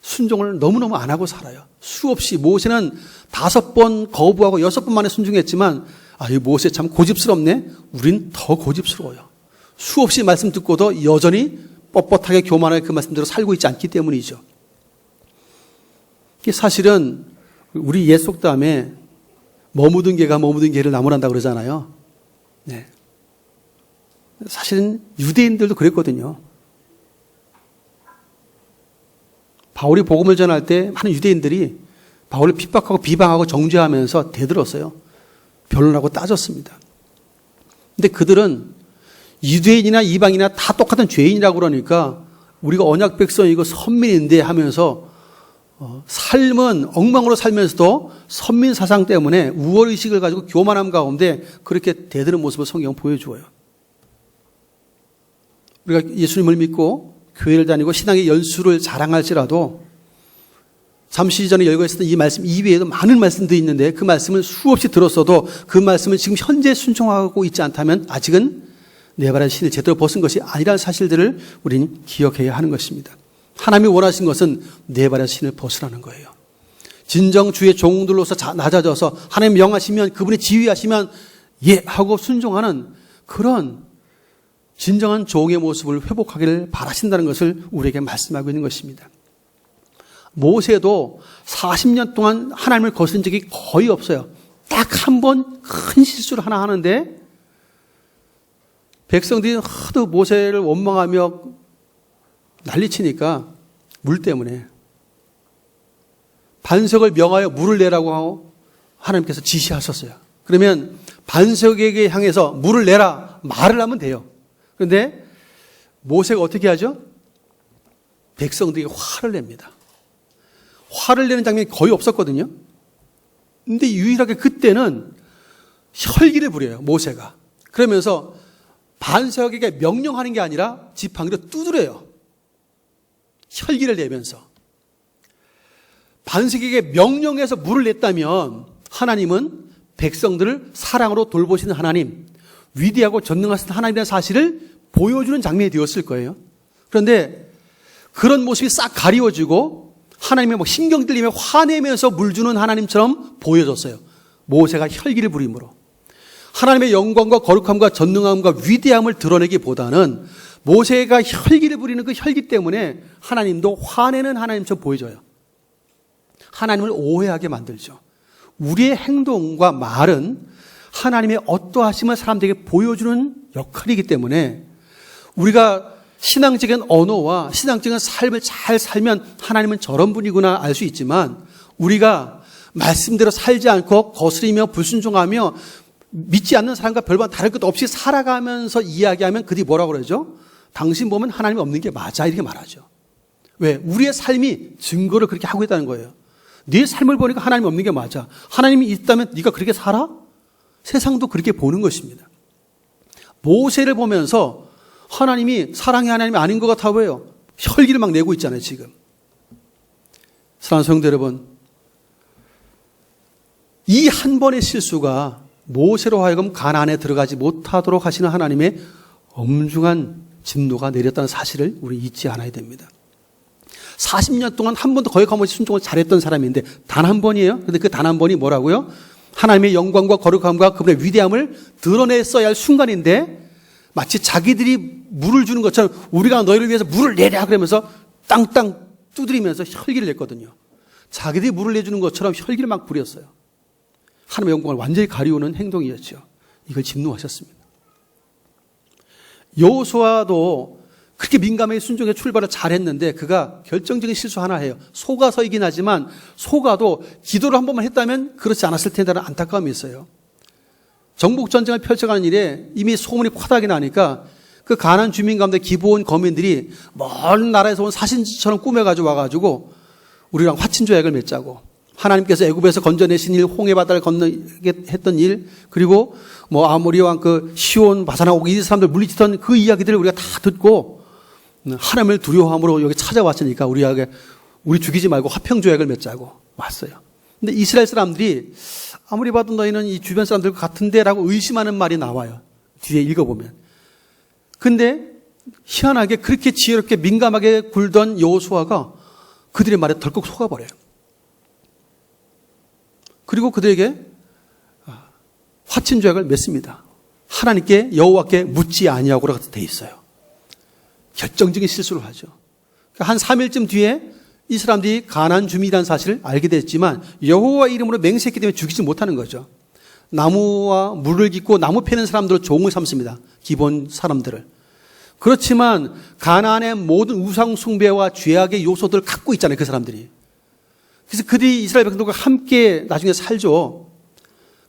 순종을 너무너무 안 하고 살아요. 수없이 모세는 5번 거부하고 6번 만에 순종했지만 이 모세 참 고집스럽네. 우린 더 고집스러워요. 수없이 말씀 듣고도 여전히 뻣뻣하게 교만하게 그 말씀대로 살고 있지 않기 때문이죠. 사실은 우리 옛 속담에 머무든 개가 머무든 개를 나무란다 그러잖아요. 네. 사실은 유대인들도 그랬거든요. 바울이 복음을 전할 때 많은 유대인들이 바울을 핍박하고 비방하고 정죄하면서 대들었어요. 변론하고 따졌습니다. 근데 그들은 유대인이나 이방인이나 다 똑같은 죄인이라고 그러니까 우리가 언약 백성이고 선민인데 하면서 삶은 엉망으로 살면서도 선민 사상 때문에 우월의식을 가지고 교만함 가운데 그렇게 대드는 모습을 성경은 보여주어요. 우리가 예수님을 믿고 교회를 다니고 신앙의 연수를 자랑할지라도 잠시 전에 열고 있었던 이 말씀 이외에도 많은 말씀들이 있는데 그 말씀을 수없이 들었어도 그 말씀을 지금 현재 순종하고 있지 않다면 아직은 내 발에 신을 제대로 벗은 것이 아니라는 사실들을 우리는 기억해야 하는 것입니다. 하나님이 원하신 것은 내 발에 신을 벗으라는 거예요. 진정 주의 종들로서 낮아져서 하나님 명하시면 그분이 지휘하시면 예 하고 순종하는 그런 진정한 종의 모습을 회복하기를 바라신다는 것을 우리에게 말씀하고 있는 것입니다. 모세도 40년 동안 하나님을 거스른 적이 거의 없어요. 딱 한 번 큰 실수를 하나 하는데 백성들이 하도 모세를 원망하며 난리치니까 물 때문에 반석을 명하여 물을 내라고 하고 하나님께서 지시하셨어요. 그러면 반석에게 향해서 물을 내라 말을 하면 돼요. 그런데 모세가 어떻게 하죠? 백성들에게 화를 냅니다. 화를 내는 장면이 거의 없었거든요. 근데 유일하게 그때는 혈기를 부려요, 모세가. 그러면서 반석에게 명령하는 게 아니라 지팡이로 두드려요. 혈기를 내면서. 반석에게 명령해서 물을 냈다면 하나님은 백성들을 사랑으로 돌보시는 하나님, 위대하고 전능하신 하나님이라는 사실을 보여주는 장면이 되었을 거예요. 그런데 그런 모습이 싹 가리워지고 하나님의 뭐 신경 들리며 화내면서 물 주는 하나님처럼 보여졌어요. 모세가 혈기를 부림으로. 하나님의 영광과 거룩함과 전능함과 위대함을 드러내기보다는 모세가 혈기를 부리는 그 혈기 때문에 하나님도 화내는 하나님처럼 보여져요. 하나님을 오해하게 만들죠. 우리의 행동과 말은 하나님의 어떠하심을 사람들에게 보여주는 역할이기 때문에 우리가 신앙적인 언어와 신앙적인 삶을 잘 살면 하나님은 저런 분이구나 알 수 있지만, 우리가 말씀대로 살지 않고 거스리며 불순종하며 믿지 않는 사람과 별반 다를 것 없이 살아가면서 이야기하면 그들이 뭐라고 그러죠? 당신 보면 하나님이 없는 게 맞아, 이렇게 말하죠. 왜? 우리의 삶이 증거를 그렇게 하고 있다는 거예요. 네 삶을 보니까 하나님이 없는 게 맞아. 하나님이 있다면 네가 그렇게 살아? 세상도 그렇게 보는 것입니다. 모세를 보면서 하나님이 사랑의 하나님이 아닌 것 같아 보여요. 혈기를 막 내고 있잖아요, 지금. 사랑하는 성도 여러분, 이 한 번의 실수가 모세로 하여금 가나안에 들어가지 못하도록 하시는 하나님의 엄중한 진노가 내렸다는 사실을 우리 잊지 않아야 됩니다. 40년 동안 한 번도 거역함없이 순종을 잘했던 사람인데 단 한 번이에요. 그런데 그 단 한 번이 뭐라고요? 하나님의 영광과 거룩함과 그분의 위대함을 드러냈어야 할 순간인데, 마치 자기들이 물을 주는 것처럼 우리가 너희를 위해서 물을 내랴 그러면서 땅땅 두드리면서 혈기를 냈거든요. 자기들이 물을 내주는 것처럼 혈기를 막 부렸어요. 하나님의 영광을 완전히 가리우는 행동이었죠. 이걸 진노하셨습니다. 여호수아도 그렇게 민감하게 순종의 출발을 잘했는데 그가 결정적인 실수 하나 해요. 속아서이긴 하지만 속아도 기도를 한 번만 했다면 그렇지 않았을 텐데라는 안타까움이 있어요. 정복전쟁을 펼쳐가는 일에 이미 소문이 파다하게 나니까 그 가나안 주민 가운데 기브온 거민들이 먼 나라에서 온 사신처럼 꾸며가지고 와가지고 우리랑 화친조약을 맺자고, 하나님께서 애굽에서 건져내신 일, 홍해 바다를 건너게 했던 일, 그리고 뭐 아모리 왕 그 시온 바산하고 이 사람들 물리치던 그 이야기들을 우리가 다 듣고 하나님을 두려워함으로 여기 찾아왔으니까 우리 죽이지 말고 화평조약을 맺자고 왔어요. 근데 이스라엘 사람들이 아무리 봐도 너희는 이 주변 사람들과 같은데라고 의심하는 말이 나와요. 뒤에 읽어보면. 근데 희한하게 그렇게 지혜롭게 민감하게 굴던 여호수아가 그들의 말에 덜컥 속아버려요. 그리고 그들에게 화친조약을 맺습니다. 하나님께 여호와께 묻지 아니하고라고 돼 있어요. 결정적인 실수를 하죠. 한 3일쯤 뒤에 이 사람들이 가나안 주민이라는 사실을 알게 됐지만 여호와 이름으로 맹세했기 때문에 죽이지 못하는 거죠. 나무와 물을 깃고 나무 패는 사람들을 종을 삼습니다. 기본 사람들을. 그렇지만 가나안의 모든 우상 숭배와 죄악의 요소들을 갖고 있잖아요, 그 사람들이. 그래서 그들이 이스라엘 백성들과 함께 나중에 살죠.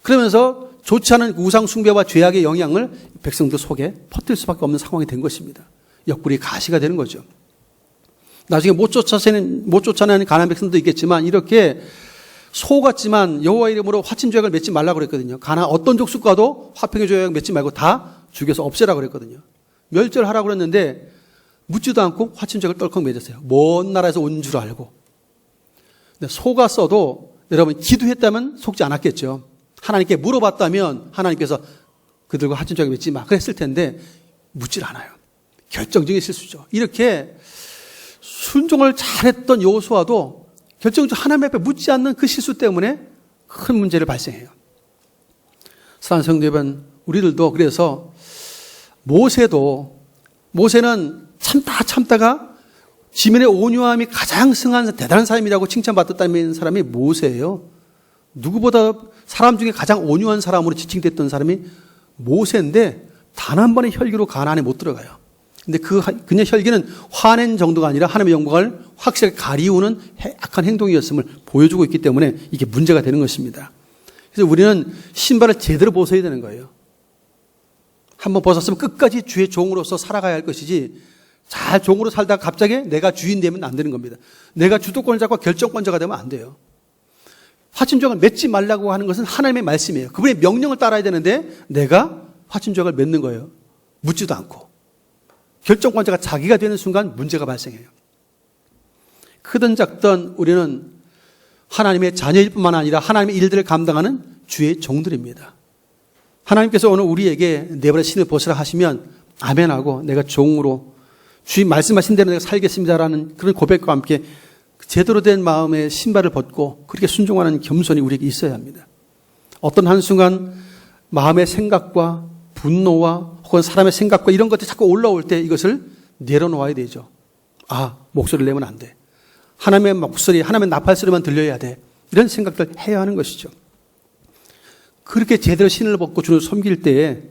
그러면서 좋지 않은 우상 숭배와 죄악의 영향을 백성들 속에 퍼뜨릴 수밖에 없는 상황이 된 것입니다. 옆구리 가시가 되는 거죠. 나중에 못 쫓아내는 가나안 백성도 있겠지만 이렇게 속았지만 여호와 이름으로 화친조약을 맺지 말라고 그랬거든요. 가나안 어떤 족속과도 화평의 조약 맺지 말고 다 죽여서 없애라고 그랬거든요. 멸절하라고 그랬는데 묻지도 않고 화친조약을 떨컥 맺었어요. 먼 나라에서 온 줄 알고. 근데 속았어도 여러분 기도했다면 속지 않았겠죠. 하나님께 물어봤다면 하나님께서 그들과 화친조약을 맺지 마 그랬을 텐데 묻질 않아요. 결정적인 실수죠. 이렇게 순종을 잘했던 여호수아도 결정적으로 하나님 앞에 묻지 않는 그 실수 때문에 큰 문제를 발생해요. 사랑하는 성도 여러분, 우리들도 그래서 모세는 참다가 지면의 온유함이 가장 승한 대단한 사람이라고 칭찬받았다는 사람이 모세예요. 누구보다 사람 중에 가장 온유한 사람으로 지칭됐던 사람이 모세인데 단 한 번의 혈기로 가나안에 못 들어가요. 근데 그녀 혈기는 화낸 정도가 아니라 하나님의 영광을 확실하게 가리우는 악한 행동이었음을 보여주고 있기 때문에 이게 문제가 되는 것입니다. 그래서 우리는 신발을 제대로 벗어야 되는 거예요. 한번 벗었으면 끝까지 주의 종으로서 살아가야 할 것이지 잘 종으로 살다가 갑자기 내가 주인 되면 안 되는 겁니다. 내가 주도권을 잡고 결정권자가 되면 안 돼요. 화친조약을 맺지 말라고 하는 것은 하나님의 말씀이에요. 그분의 명령을 따라야 되는데 내가 화친조약을 맺는 거예요. 묻지도 않고. 결정권자가 자기가 되는 순간 문제가 발생해요. 크든 작든 우리는 하나님의 자녀일 뿐만 아니라 하나님의 일들을 감당하는 주의 종들입니다. 하나님께서 오늘 우리에게 내 발의 신을 벗으라 하시면 아멘하고 내가 종으로 주님 말씀하신 대로 내가 살겠습니다라는 그런 고백과 함께 제대로 된 마음의 신발을 벗고 그렇게 순종하는 겸손이 우리에게 있어야 합니다. 어떤 한순간 마음의 생각과 분노와 혹은 사람의 생각과 이런 것들이 자꾸 올라올 때 이것을 내려놓아야 되죠. 목소리를 내면 안 돼. 하나님의 목소리, 하나님의 나팔 소리만 들려야 돼. 이런 생각들 해야 하는 것이죠. 그렇게 제대로 신을 벗고 주를 섬길 때에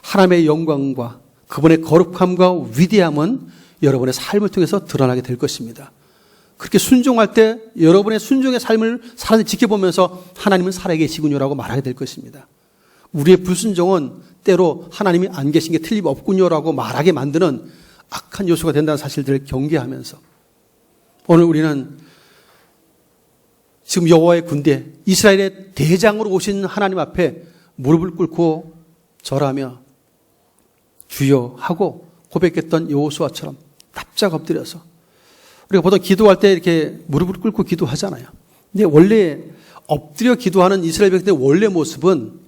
하나님의 영광과 그분의 거룩함과 위대함은 여러분의 삶을 통해서 드러나게 될 것입니다. 그렇게 순종할 때 여러분의 순종의 삶을 사람들이 지켜보면서 하나님은 살아계시군요라고 말하게 될 것입니다. 우리의 불순종은 때로 하나님이 안 계신 게 틀림없군요라고 말하게 만드는 악한 요소가 된다는 사실들을 경계하면서 오늘 우리는 지금 여호와의 군대, 이스라엘의 대장으로 오신 하나님 앞에 무릎을 꿇고 절하며 주여 하고 고백했던 여호수아처럼 납작 엎드려서 우리가 보통 기도할 때 이렇게 무릎을 꿇고 기도하잖아요. 근데 원래 엎드려 기도하는 이스라엘 백성의 원래 모습은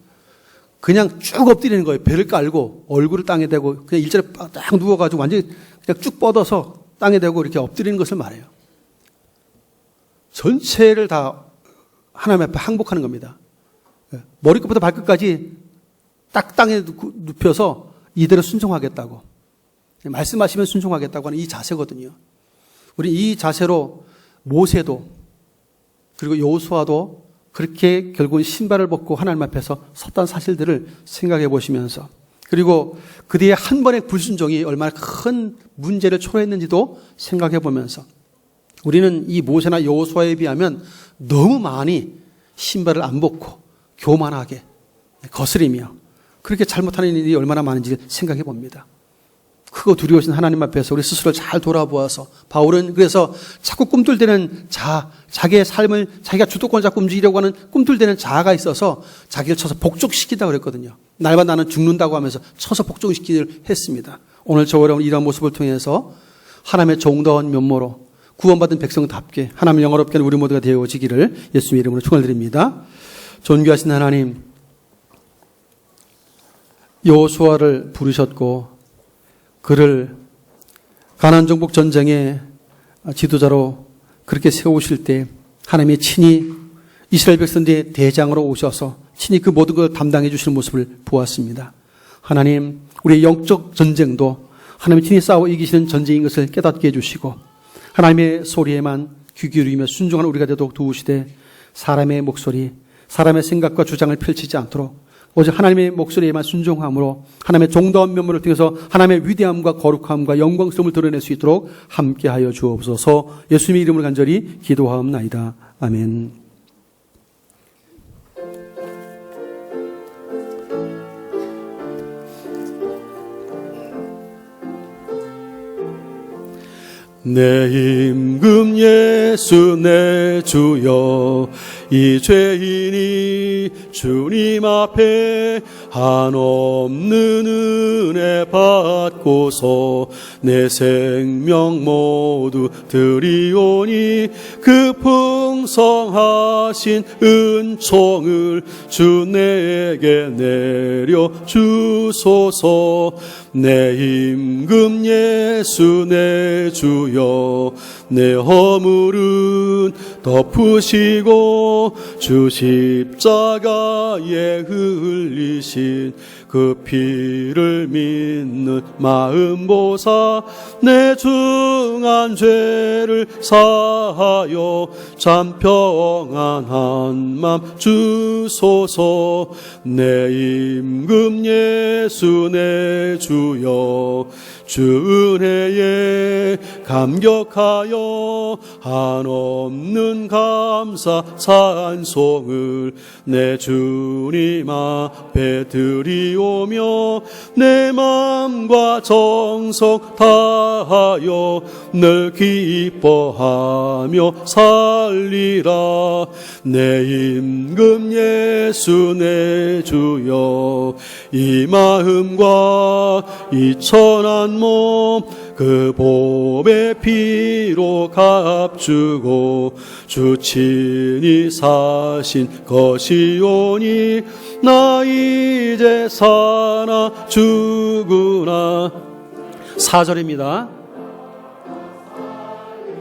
그냥 쭉 엎드리는 거예요. 배를 깔고 얼굴을 땅에 대고 그냥 일자로 딱 누워가지고 완전히 그냥 쭉 뻗어서 땅에 대고 이렇게 엎드리는 것을 말해요. 전체를 다 하나님 앞에 항복하는 겁니다. 머리끝부터 발끝까지 딱 땅에 눕혀서 이대로 순종하겠다고, 말씀하시면 순종하겠다고 하는 이 자세거든요. 우리 이 자세로 모세도 그리고 여호수아도 그렇게 결국은 신발을 벗고 하나님 앞에서 섰다는 사실들을 생각해 보시면서, 그리고 그 뒤에 한 번의 불순종이 얼마나 큰 문제를 초래했는지도 생각해 보면서 우리는 이 모세나 여호수아에 비하면 너무 많이 신발을 안 벗고 교만하게 거스리며 그렇게 잘못하는 일이 얼마나 많은지 생각해 봅니다. 크고 두려우신 하나님 앞에서 우리 스스로를 잘 돌아보아서 바울은 그래서 자꾸 꿈틀대는 자기의 삶을 자기가 주도권을 잡고 움직이려고 하는 꿈틀대는 자아가 있어서 자기를 쳐서 복종시키다고 그랬거든요. 날마다 나는 죽는다고 하면서 쳐서 복종시키기를 했습니다. 오늘 저와 여러분 이런 모습을 통해서 하나님의 정다운 면모로 구원받은 백성답게 하나님의 영화롭게 하는 우리 모두가 되어지기를 예수님의 이름으로 축원드립니다. 존귀하신 하나님, 여호수아를 부르셨고 그를 가나안 정복 전쟁의 지도자로 그렇게 세우실 때 하나님이 친히 이스라엘 백성들의 대장으로 오셔서 친히 그 모든 걸 담당해 주시는 모습을 보았습니다. 하나님, 우리의 영적 전쟁도 하나님이 친히 싸워 이기시는 전쟁인 것을 깨닫게 해주시고 하나님의 소리에만 귀 기울이며 순종하는 우리가 되도록 도우시되 사람의 목소리, 사람의 생각과 주장을 펼치지 않도록 오직 하나님의 목소리에만 순종함으로 하나님의 정다운 면모를 통해서 하나님의 위대함과 거룩함과 영광스러움을 드러낼 수 있도록 함께하여 주옵소서. 예수님의 이름으로 간절히 기도하옵나이다. 아멘. 내 임금 예수 내 주여, 이 죄인이 주님 앞에 한없는 은혜 받고서 내 생명 모두 드리오니 그 풍성하신 은총을 주 내게 내려 주소서. 내 임금 예수 내 주여, 내 허물은 덮으시고 주 십자가에 흘리신 그 피를 믿는 마음 보사 내 중한 죄를 사하여 참 평안한 맘 주소서. 내 임금 예수 내 주여, 주 은혜에 감격하여 한없는 감사 찬송을 내 주님 앞에 드리오며 내 마음과 정성 다하여 늘 기뻐하며 살리라. 내 임금 예수 내 주여, 이 마음과 이 천한 몸 그 보배 피로 값주고 주 친히 사신 것이오니 나 이제 사나 죽으나. 4절입니다.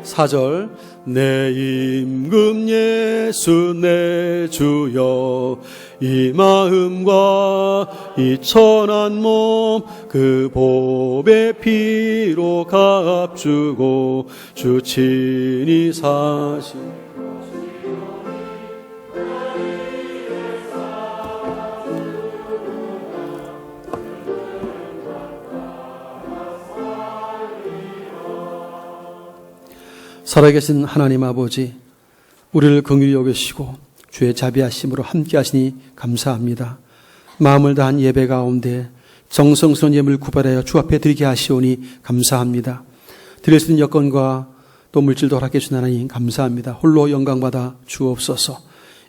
4절. 내 임금 예수 내 주여 이 마음과 이 천한 몸 그 보배 피로 값주고 주 친히 사신 살아계신 하나님 아버지, 우리를 긍휼히 여기시고 주의 자비하심으로 함께 하시니 감사합니다. 마음을 다한 예배 가운데 정성스러운 예물을 구별하여 주 앞에 드리게 하시오니 감사합니다. 드릴 수 있는 여건과 또 물질도 허락해 주신 하나님 감사합니다. 홀로 영광받아 주옵소서.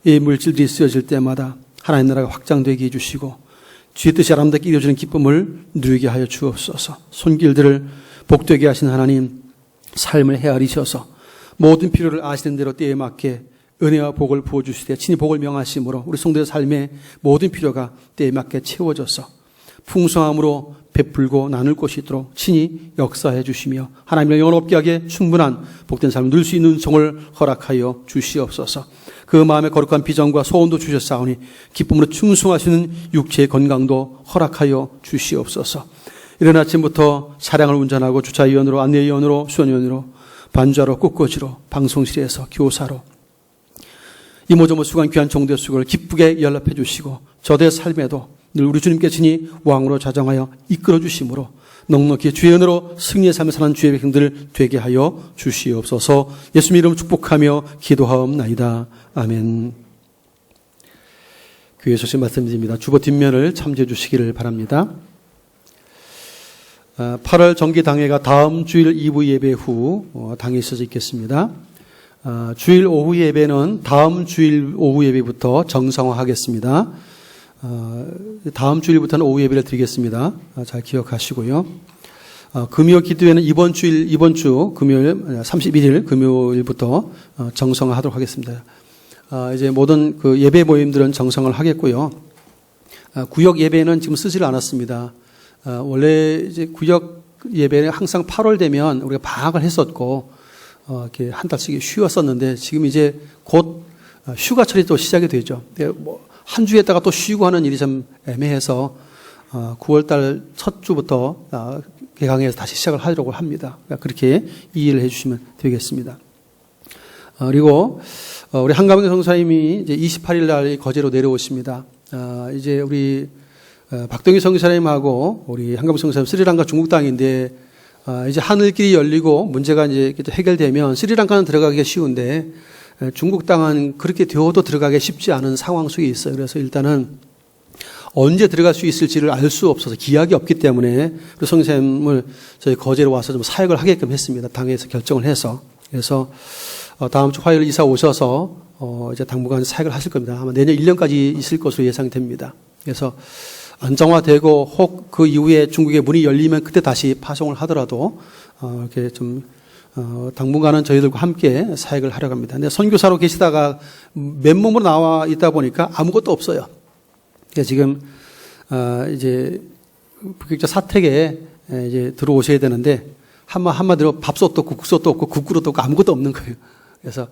이 물질들이 쓰여질 때마다 하나님 나라가 확장되게 해주시고 주의 뜻이 아름답게 이루어지는 기쁨을 누리게 하여 주옵소서. 손길들을 복되게 하신 하나님, 삶을 헤아리셔서 모든 필요를 아시는 대로 때에 맞게 은혜와 복을 부어주시되 친히 복을 명하심으로 우리 성도의 삶의 모든 필요가 때에 맞게 채워져서 풍성함으로 베풀고 나눌 곳이 있도록 친히 역사해 주시며 하나님의 영혼 없게 하게 충분한 복된 삶을 누릴 수 있는 성을 허락하여 주시옵소서. 그 마음의 거룩한 비전과 소원도 주셨사오니 기쁨으로 충성하시는 육체의 건강도 허락하여 주시옵소서. 이른 아침부터 차량을 운전하고 주차위원으로 안내위원으로 수원위원으로 반주하러 꽃꽂이로 방송실에서 교사로 이모저모 수고한 귀한 종대 수고를 기쁘게 연락해 주시고 저들의 삶에도 늘 우리 주님께 친히 왕으로 자정하여 이끌어 주심으로 넉넉히 주의 은혜로 승리의 삶을 사는 주의 백성들 되게 하여 주시옵소서. 예수님 이름 축복하며 기도하옵나이다. 아멘. 교회 소식 말씀드립니다. 주보 뒷면을 참조해 주시기를 바랍니다. 8월 정기당회가 다음 주일 2부 예배 후 당에 있어져 있겠습니다. 주일 오후 예배는 다음 주일 오후 예배부터 정상화하겠습니다. 다음 주일부터는 오후 예배를 드리겠습니다. 잘 기억하시고요. 금요 기도회는 이번 주 금요일 31일 금요일부터 정상화하도록 하겠습니다. 이제 모든 그 예배 모임들은 정상을 하겠고요. 구역 예배는 지금 쓰지를 않았습니다. 원래 이제 구역 예배는 항상 8월 되면 우리가 방학을 했었고, 이렇게 한 달씩 쉬었었는데, 지금 이제 곧 휴가철이 또 시작이 되죠. 뭐, 한 주에다가 또 쉬고 하는 일이 좀 애매해서, 9월달 첫 주부터 개강해서 다시 시작을 하려고 합니다. 그렇게 이해를 해주시면 되겠습니다. 그리고, 우리 한가병 성사님이 이제 28일 날 거제로 내려오십니다. 이제 우리 박동희 성사님하고 우리 한가병 성사님 스리랑카 중국 땅인데 이제 하늘길이 열리고 문제가 이제 해결되면 스리랑카는 들어가기가 쉬운데 중국 땅은 그렇게 되어도 들어가기 쉽지 않은 상황 속에 있어요. 그래서 일단은 언제 들어갈 수 있을지를 알 수 없어서 기약이 없기 때문에 그 성사님을 저희 거제로 와서 좀 사역을 하게끔 했습니다. 당에서 결정을 해서. 그래서 다음 주 화요일 이사 오셔서 이제 당분간 사역을 하실 겁니다. 아마 내년 1년까지 있을 것으로 예상됩니다. 그래서 안정화되고 혹 그 이후에 중국의 문이 열리면 그때 다시 파송을 하더라도 이렇게 좀 당분간은 저희들과 함께 사역을 하려고 합니다. 근데 선교사로 계시다가 맨몸으로 나와 있다 보니까 아무것도 없어요. 그래서 지금 이제 북극자 사택에 이제 들어오셔야 되는데 한마디로 밥솥도 없고 국솥도 없고 국그릇도 없고 아무것도 없는 거예요. 그래서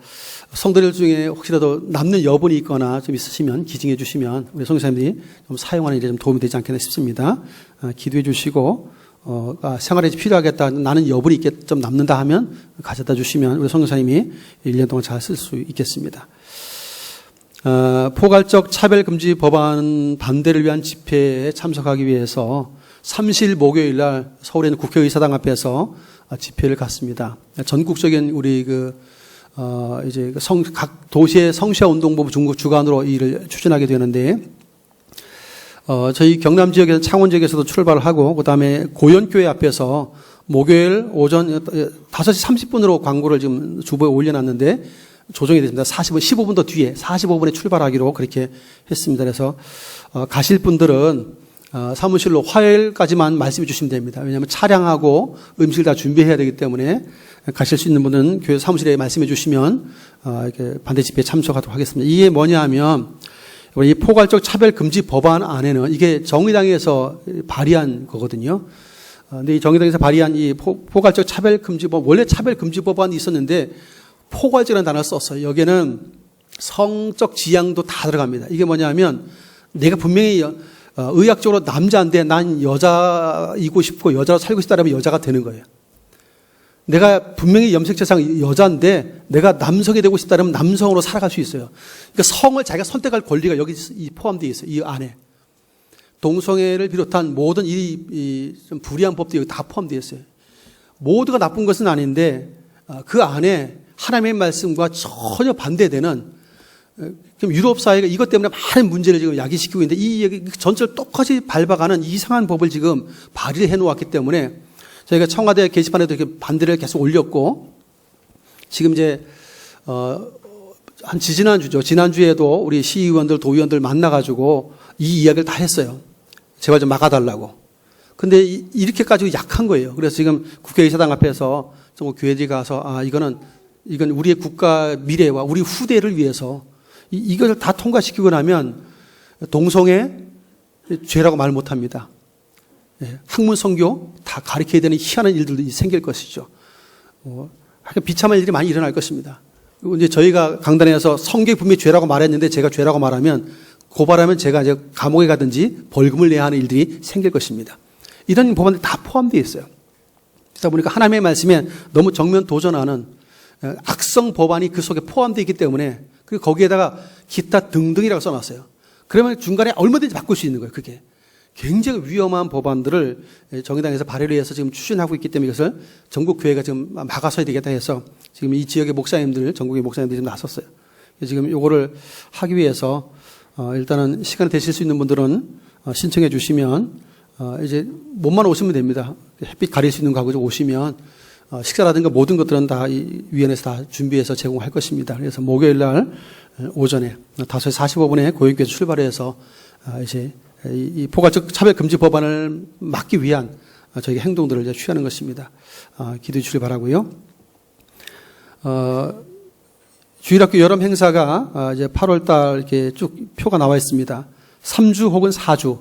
성도들 중에 혹시라도 남는 여분이 있거나 좀 있으시면 기증해 주시면 우리 성도사님들이 좀 사용하는 일에 좀 도움이 되지 않겠나 싶습니다. 기도해 주시고 생활에 필요하겠다, 나는 여분이 있게 좀 남는다 하면 가져다 주시면 우리 성도사님이 1년 동안 잘 쓸 수 있겠습니다. 포괄적 차별금지 법안 반대를 위한 집회에 참석하기 위해서 30일 목요일 날 서울에 있는 국회의사당 앞에서 집회를 갔습니다. 전국적인 우리 이제 각 도시의 성시화운동본부 중국 주관으로 이 일을 추진하게 되는데, 저희 경남 지역에서 창원 지역에서도 출발을 하고, 그 다음에 고연교회 앞에서 목요일 오전 5시 30분으로 광고를 지금 주보에 올려놨는데, 조정이 됐습니다. 15분 더 뒤에 45분에 출발하기로 그렇게 했습니다. 그래서 가실 분들은 사무실로 화요일까지만 말씀해 주시면 됩니다. 왜냐하면 차량하고 음식을 다 준비해야 되기 때문에 가실 수 있는 분은 교회 사무실에 말씀해 주시면 이렇게 반대 집회에 참석하도록 하겠습니다. 이게 뭐냐 하면 이 포괄적 차별금지 법안 안에는 이게 정의당에서 발의한 거거든요. 근데 이 정의당에서 발의한 이 포괄적 차별금지 법안, 원래 차별금지 법안이 있었는데 포괄적이라는 단어를 썼어요. 여기에는 성적 지향도 다 들어갑니다. 이게 뭐냐면 내가 분명히 의학적으로 남자인데 난 여자이고 싶고 여자로 살고 싶다면 여자가 되는 거예요. 내가 분명히 염색체상 여자인데 내가 남성이 되고 싶다면 남성으로 살아갈 수 있어요. 그러니까 성을 자기가 선택할 권리가 여기 포함되어 있어요. 이 안에. 동성애를 비롯한 모든 좀 불이한 법들이 여기 다 포함되어 있어요. 모두가 나쁜 것은 아닌데 그 안에 하나님의 말씀과 전혀 반대되는 지금 유럽 사회가 이것 때문에 많은 문제를 지금 야기시키고 있는데 이 얘기 전체를 똑같이 밟아가는 이상한 법을 지금 발의해 놓았기 때문에 저희가 청와대 게시판에도 이렇게 반대를 계속 올렸고 지금 이제 한 지지난주죠. 지난주에도 우리 시의원들, 도의원들 만나가지고 이 이야기를 다 했어요. 제발 좀 막아달라고. 근데 이렇게까지 약한 거예요. 그래서 지금 국회의사당 앞에서 좀 교회들이 가서 이건 우리의 국가 미래와 우리 후대를 위해서 이것을 다 통과시키고 나면 동성애 죄라고 말 못합니다. 학문 성교 다 가르쳐야 되는 희한한 일들도 생길 것이죠. 비참한 일이 많이 일어날 것입니다. 그리고 이제 저희가 강단에서 성경이 분명히 죄라고 말했는데 제가 죄라고 말하면 고발하면 제가 이제 감옥에 가든지 벌금을 내야 하는 일들이 생길 것입니다. 이런 법안들이 다 포함되어 있어요. 그러다 보니까 하나님의 말씀에 너무 정면 도전하는 악성 법안이 그 속에 포함되어 있기 때문에 그리고 거기에다가 기타 등등이라고 써놨어요. 그러면 중간에 얼마든지 바꿀 수 있는 거예요. 그게 굉장히 위험한 법안들을 정의당에서 발의를 해서 지금 추진하고 있기 때문에 이것을 전국 교회가 지금 막아서야 되겠다 해서 지금 이 지역의 목사님들, 전국의 목사님들이 지금 나섰어요. 지금 요거를 하기 위해서 일단은 시간이 되실 수 있는 분들은 신청해 주시면 이제 몸만 오시면 됩니다. 햇빛 가릴 수 있는 가구에 오시면 식사라든가 모든 것들은 다 이 위원회에서 다 준비해서 제공할 것입니다. 그래서 목요일 날 오전에 5시 45분에 고용교에서 출발해서 이제 이 포괄적 차별금지 법안을 막기 위한 저희 행동들을 이제 취하는 것입니다. 기도해 주시기 바라고요. 주일학교 여름 행사가 이제 8월 달 이렇게 쭉 표가 나와 있습니다. 3주 혹은 4주.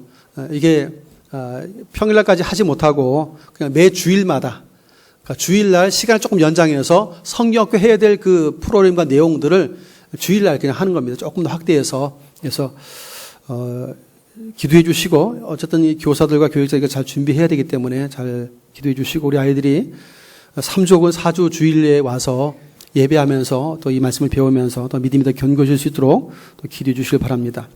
이게 평일날까지 하지 못하고 그냥 매 주일마다 그러니까 주일날 시간을 조금 연장해서 성경학교 해야 될 그 프로그램과 내용들을 주일날 그냥 하는 겁니다. 조금 더 확대해서. 그래서 기도해 주시고 어쨌든 이 교사들과 교육자가 잘 준비해야 되기 때문에 잘 기도해 주시고 우리 아이들이 3주 혹은 4주 주일에 와서 예배하면서 또 이 말씀을 배우면서 또 믿음이 더 견고해질 수 있도록 또 기도해 주시길 바랍니다.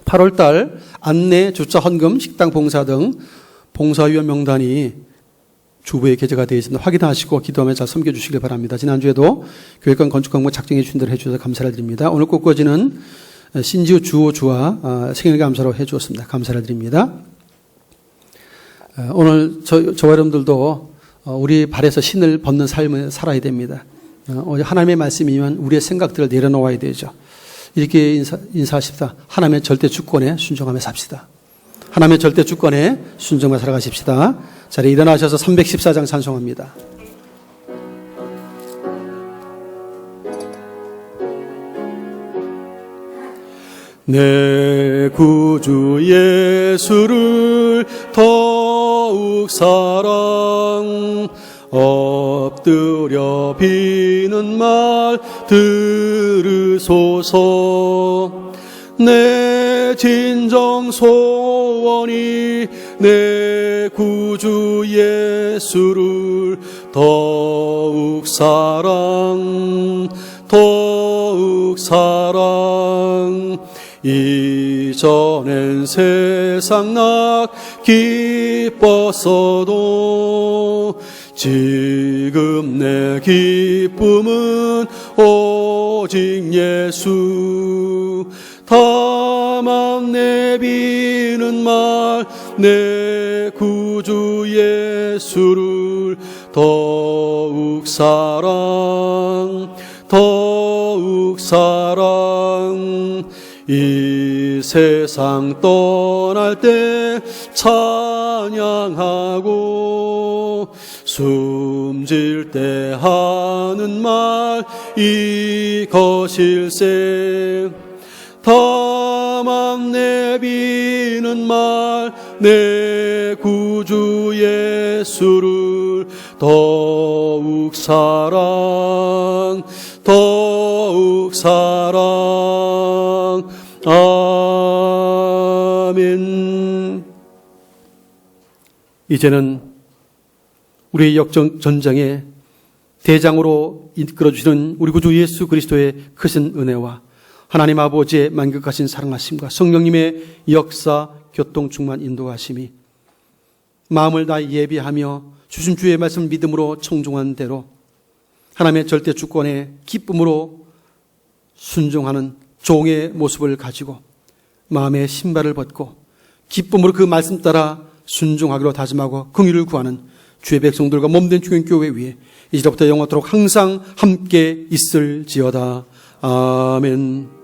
8월 달 안내, 주차 헌금, 식당 봉사 등 봉사위원 명단이 주부에 게재가 되어 있습니다. 확인하시고 기도하며 잘 섬겨주시길 바랍니다. 지난주에도 교육관 건축 항목 작성해 주신 대로 해주셔서 감사를 드립니다. 오늘 꽃꽂이는 신지우 주호주와 생일 감사로 해주었습니다. 감사를 드립니다. 오늘 저와 여러분들도 우리 발에서 신을 벗는 삶을 살아야 됩니다. 하나님의 말씀이면 우리의 생각들을 내려놓아야 되죠. 이렇게 인사하십시다. 하나님의 절대 주권에 순종하며 삽시다. 하나님의 절대 주권에 순종하며 살아가십시다. 자리에 일어나셔서 314장 찬송합니다. 내 구주 예수를 더욱 사랑 엎드려 비는 말 들으소서. 내 진정 소원이 내 구주 예수를 더욱 사랑 이전엔 세상 낙 기뻤어도 지금 내 기쁨은 오직 예수. 다만 내비는 말 내 구주 예수를 더욱 사랑 이 세상 떠날 때 찬양하고 숨질 때 하는 말 이것일세. 다만 내비는 말 내 구주 예수를 더욱 사랑 더욱 사랑. 아멘. 이제는 우리의 역전장에 대장으로 이끌어주시는 우리 구주 예수 그리스도의 크신 은혜와 하나님 아버지의 만극하신 사랑하심과 성령님의 역사, 교통, 충만, 인도하심이 마음을 다 예비하며 주신 주의 말씀 믿음으로 청종한 대로 하나님의 절대 주권에 기쁨으로 순종하는 종의 모습을 가지고 마음의 신발을 벗고 기쁨으로 그 말씀 따라 순종하기로 다짐하고 긍휼을 구하는 주의 백성들과 몸된 주님교회 위에 이제부터 영원토록 항상 함께 있을지어다. 아멘.